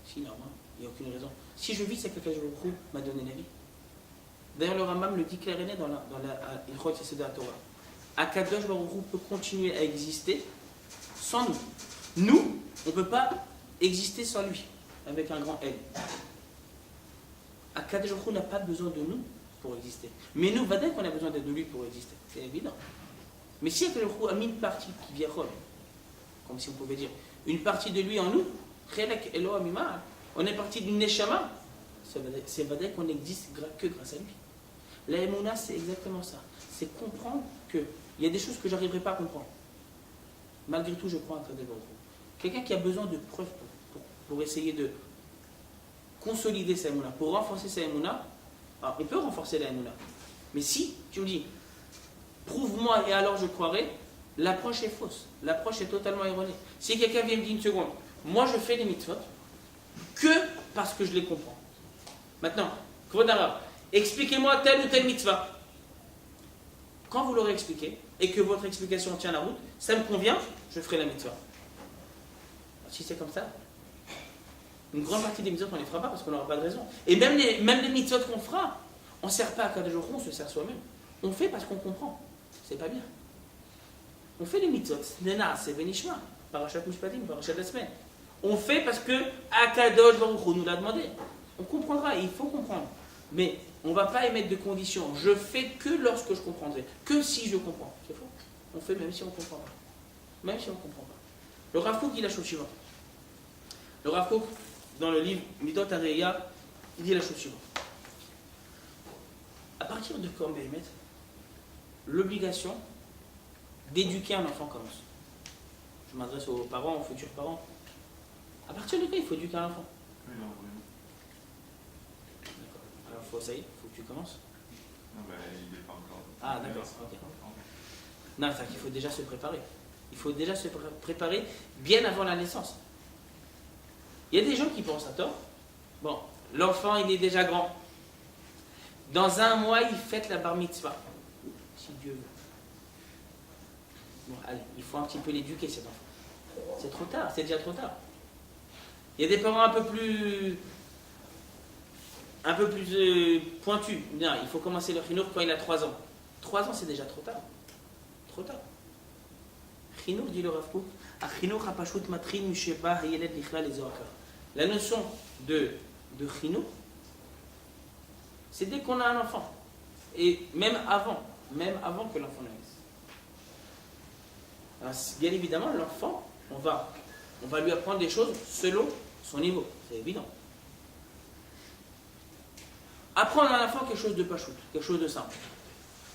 Sinon, il n'y a aucune raison. Si je vis, c'est qu'Akadosh Baruch Hu m'a donné la vie. D'ailleurs, le Rambam le dit clair et net dans la Ilchot Yesodot HaTorah. Akadosh Baruch Hu peut continuer à exister sans nous. Nous, on ne peut pas exister sans lui, avec un grand L. Akadosh Baruch Hu n'a pas besoin de nous pour exister. Mais nous, va qu'on a besoin de lui pour exister. C'est évident. Mais si Akadosh Baruch Hu a mis une partie qui vient comme si on pouvait dire, une partie de lui en nous, on est parti d'une neshama, c'est vrai qu'on n'existe que grâce à lui. La Emouna, c'est exactement ça. C'est comprendre qu'il y a des choses que je n'arriverai pas à comprendre. Malgré tout, je crois en Akadosh Baruch Hu. Quelqu'un qui a besoin de preuves pour essayer de consolider sa Emouna, pour renforcer sa Emouna, alors il peut renforcer la Emouna. Mais si tu me dis, prouve-moi et alors je croirai, l'approche est fausse. L'approche est totalement erronée. Si quelqu'un vient me dire une seconde, moi je fais les mitzvot que parce que je les comprends. Maintenant, Kvod Arav, expliquez-moi telle ou telle mitzvah. Quand vous l'aurez expliqué et que votre explication tient la route, ça me convient, je ferai la mitzvah. Si c'est comme ça, une grande partie des mitzvot on ne les fera pas parce qu'on n'aura pas de raison. Et même les mitzvot qu'on fera, on ne sert pas à Kadosh Baruch Hu, on se sert soi-même. On fait parce qu'on comprend. C'est pas bien. On fait les mitzvot, Nena, c'est Benishma, Parashat Mishpatim, Parashat la semaine. On fait parce que Akadosh Baruch Hu nous l'a demandé. On comprendra, il faut comprendre. Mais on ne va pas émettre de conditions. Je fais que lorsque je comprendrai, que si je comprends. C'est faux. On fait même si on ne comprend pas. Même si on ne comprend pas. Le Rav Kook dit la chose suivante. Le Rav Kook, dans le livre Midot HaReya, il dit la chose suivante. À partir de quand, Béhémet, l'obligation d'éduquer un enfant commence. Je m'adresse aux parents, aux futurs parents. À partir de quand il faut éduquer un enfant? Oui, non, oui. D'accord. Alors, ça y est, il faut que tu commences. Non, ben, il n'est pas encore. Ah, d'accord, ok. Non, c'est qu'il faut déjà se préparer. Il faut déjà se préparer bien avant la naissance. Il y a des gens qui pensent à tort. Bon, l'enfant, il est déjà grand. Dans un mois, il fête la bar mitzvah. Si Dieu veut. Bon, allez, il faut un petit peu l'éduquer, cet enfant. C'est trop tard, c'est déjà trop tard. Il y a des parents un peu plus pointus. Non, il faut commencer le chinour quand il a 3 ans. 3 ans, c'est déjà trop tard. Trop tard. Chinour, dit le Rav Kook, la notion de chinour, c'est dès qu'on a un enfant. Et même avant que l'enfant naisse. Alors, bien évidemment, l'enfant, on va lui apprendre des choses selon son niveau. C'est évident. Apprendre à l'enfant quelque chose de pachout, quelque chose de simple.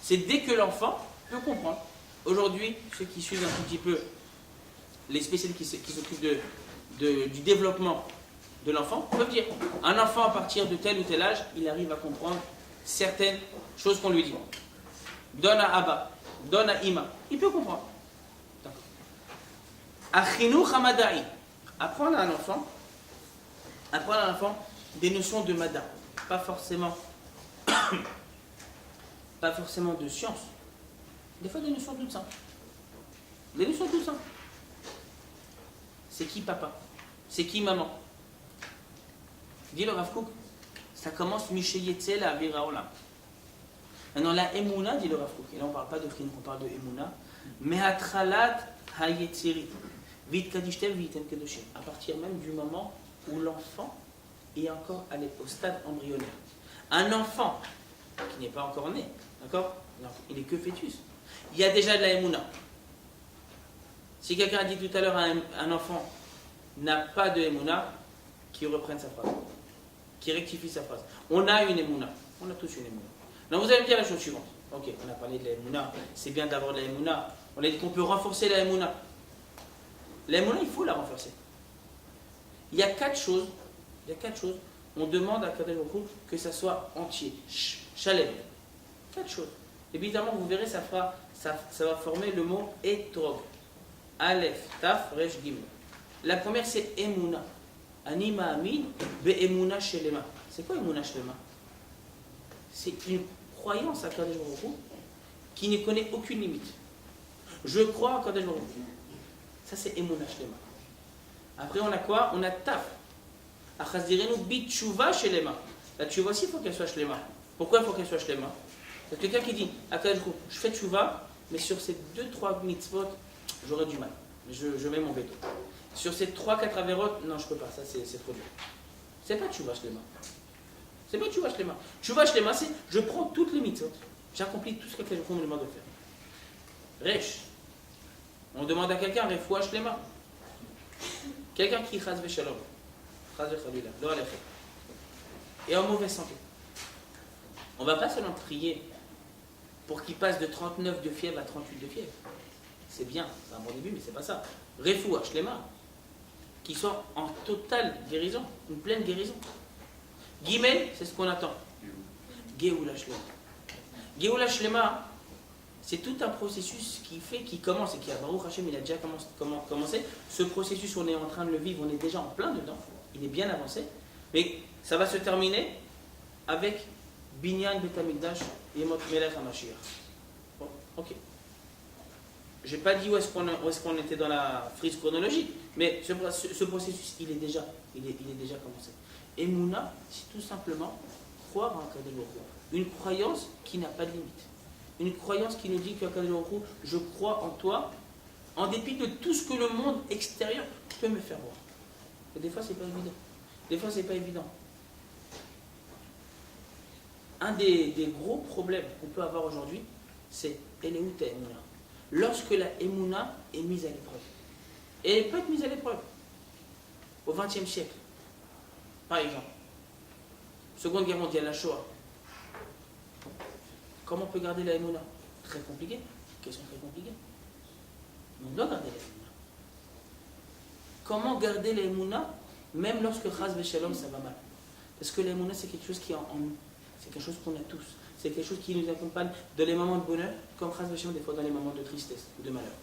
C'est dès que l'enfant peut comprendre. Aujourd'hui, ceux qui suivent un tout petit peu les spécialistes qui s'occupent du développement de l'enfant peuvent dire un enfant à partir de tel ou tel âge, il arrive à comprendre certaines choses qu'on lui dit. Donne à Abba, donne à Ima. Il peut comprendre. Achinu Hamadai. Apprendre à un enfant des notions de Mada. Pas forcément de science. Des fois des notions toutes simples. Des notions toutes simples. C'est qui papa? C'est qui maman? Dit le Rav Kook, ça commence Mishe Yetzel à Avira Olam. Maintenant la Emouna, dit le Rav Kook, et là on ne parle pas de Chinour, on parle de Emouna. Mehatralat Hayetziri. Vit Kadishtem, Vitem Kedoshim. À partir même du moment où l'enfant est encore au stade embryonnaire. Un enfant qui n'est pas encore né, d'accord? Il n'est que fœtus. Il y a déjà de la Emouna. Si quelqu'un a dit tout à l'heure un enfant n'a pas de Emouna, qu'il reprenne sa phrase, qu'il rectifie sa phrase. On a une Emouna. On a tous une Emouna. Donc vous allez me dire la chose suivante. Ok, on a parlé de la Emouna. C'est bien d'avoir de la Emouna. On a dit qu'on peut renforcer la Emouna. La Emouna, il faut la renforcer. Il y a 4 choses on demande à Kadosh Baruch Hu que ça soit entier, shalem. 4 choses. Évidemment, vous verrez, ça va former le mot etrog. Aleph, taf, resh, gimel. La première, c'est emuna. Ani ma'amin be emuna shelema. C'est quoi emuna shelema? C'est une croyance à Kadosh Baruch Hu qui ne connaît aucune limite. Je crois à Kadosh Baruch Hu. Ça, c'est emuna shelema. Après, on a quoi? On a taf. Achazirenu bit tshuva shelema. La tshuva aussi, il faut qu'elle soit shlema. Pourquoi il faut qu'elle soit shlema? Parce que quelqu'un qui dit à Kadosh Baruch Hu, je fais tshuva, mais sur ces 2-3 mitzvot, j'aurais du mal. Je mets mon veto. Sur ces 3-4 avérotes, non, je peux pas, ça c'est trop dur. C'est pas tshuva shlema. C'est pas tshuva shlema. Tshuva shlema, c'est je prends toutes les mitzvot, j'accomplis tout ce que Kadosh Baruch Hu me demande de faire. Resh. On demande à quelqu'un, refoua shlema. Quelqu'un qui chaz v'shalom. Chaz v'chalila. Lo alef. Et en mauvaise santé. On ne va pas seulement prier pour qu'il passe de 39 de fièvre à 38 de fièvre. C'est bien, c'est un bon début, mais c'est pas ça. Refoua shlema. Qui soit en totale guérison, une pleine guérison. Gimel, c'est ce qu'on attend. Geoula shlema. Geoula shlema, c'est tout un processus qui commence et qui a Baruch Hashem, il a déjà commencé. Ce processus, on est en train de le vivre, on est déjà en plein dedans. Il est bien avancé. Mais ça va se terminer avec Binyan Bet Hamikdash et Mot Melech HaMashiach. Bon, ok. Je n'ai pas dit où est-ce qu'on était dans la frise chronologique, mais ce processus, il est déjà commencé. Et Mouna, c'est tout simplement croire en Kadosh Baruch Hu. Une croyance qui n'a pas de limite. Une croyance qui nous dit que Kadosh Baruch Hu, je crois en toi, en dépit de tout ce que le monde extérieur peut me faire voir. Et des fois, c'est pas évident. Des fois, c'est pas évident. Un des gros problèmes qu'on peut avoir aujourd'hui, c'est Eleut Emouna. Lorsque la Emouna est mise à l'épreuve. Et elle peut être mise à l'épreuve. Au XXe siècle, par exemple. Seconde Guerre mondiale, la Shoah. Comment on peut garder la Emouna? Très compliqué. Question très compliquée. On doit garder la Emouna. Comment garder la Emouna même lorsque Chaz v'Shalom ça va mal? Parce que la Emouna, c'est quelque chose qui est en nous. C'est quelque chose qu'on a tous. C'est quelque chose qui nous accompagne dans les moments de bonheur, comme Chaz v'Shalom, des fois dans les moments de tristesse ou de malheur.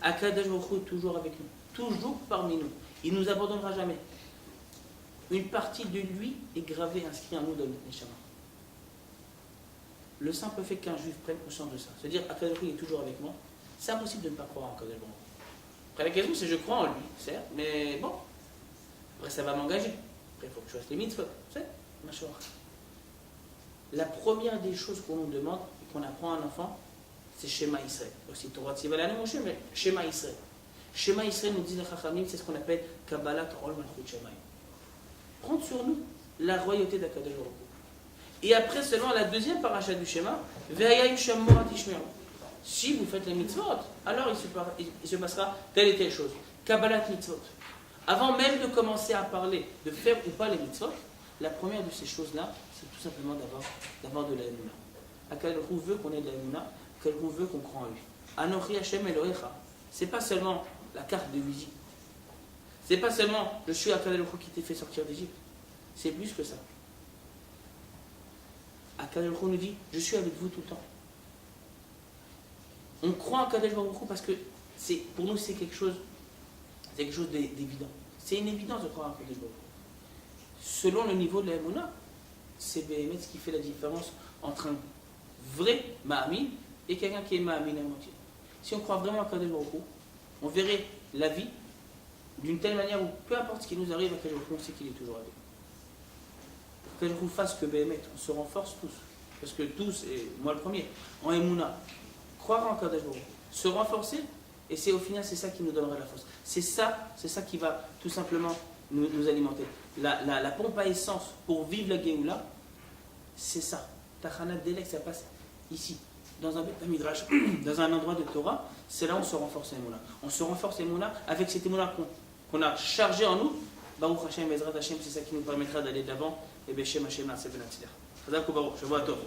Akadosh Baruch Hu est toujours avec nous, toujours parmi nous. Il ne nous abandonnera jamais. Une partie de lui est gravée, inscrite en nous dans notre Neshama. Le simple fait qu'un juif prenne conscience de ça, c'est-à-dire Akadosh Baruch Hu est toujours avec moi, c'est impossible de ne pas croire en Akadosh Baruch Hu. Après la question c'est je crois en lui, certes, mais bon, après ça va m'engager. Après il faut que je fasse les mitzvot, c'est ma chora. La première des choses qu'on nous demande et qu'on apprend à un enfant, c'est Shema Israël. Aussi Torah Tzivalanu Moshe, mais Shema Israël. Shema Israël, nous disent les Chachamim, c'est ce qu'on appelle Kabbalat Ol Malchut Shamayim. Prendre sur nous la royauté d'Akadosh Baruch Hu. Et après seulement la deuxième paracha du Shema, Ve'ayayim Shamorat Ishmeru. Si vous faites les mitzvot, alors il se passera telle et telle chose. Kabbalat mitzvot. Avant même de commencer à parler de faire ou pas les mitzvot, la première de ces choses-là, c'est tout simplement d'avoir de la Emouna. Akadosh Baruch Hu veut qu'on ait de la Emouna, Akadosh Baruch Hu veut qu'on croit en lui. Anochi Hashem Elohecha. C'est pas seulement la carte de visite. C'est pas seulement je suis Akadosh Baruch Hu qui t'ai fait sortir d'Égypte. C'est plus que ça. Akadosh Baruch Hu nous dit je suis avec vous tout le temps. On croit en Akadosh Baruch Hu parce que pour nous c'est quelque chose d'évident. C'est une évidence de croire en Akadosh Baruch Hu. Selon le niveau de la Emouna, c'est Béhémet ce qui fait la différence entre un vrai Ma'amin et quelqu'un qui est Ma'amin à moitié. Si on croit vraiment à Akadosh Baruch Hu, on verrait la vie d'une telle manière où peu importe ce qui nous arrive, Akadosh Baruch Hu, on sait qu'il est toujours avec nous. Akadosh Baruch Hu fasse que Béhémet, on se renforce tous. Parce que tous, et moi le premier, en Emouna, croire en Akadosh Baruch Hu, se renforcer, et c'est au final c'est ça qui nous donnera la force. C'est ça qui va tout simplement nous alimenter. La pompe à essence pour vivre la Géoula, c'est ça. Tachana Delek, ça passe ici, dans un Beth Midrash, dans un endroit de Torah, c'est là où on se renforce Emouna. On se renforce Emouna avec cette Emouna qu'on a chargée en nous. Baruch Hashem, Bezrat Hashem, c'est ça qui nous permettra d'aller de l'avant. Et Beshem Hashem, Na'aseh Ben Hatzliach. Chazak ou Baruch, je vois à toi.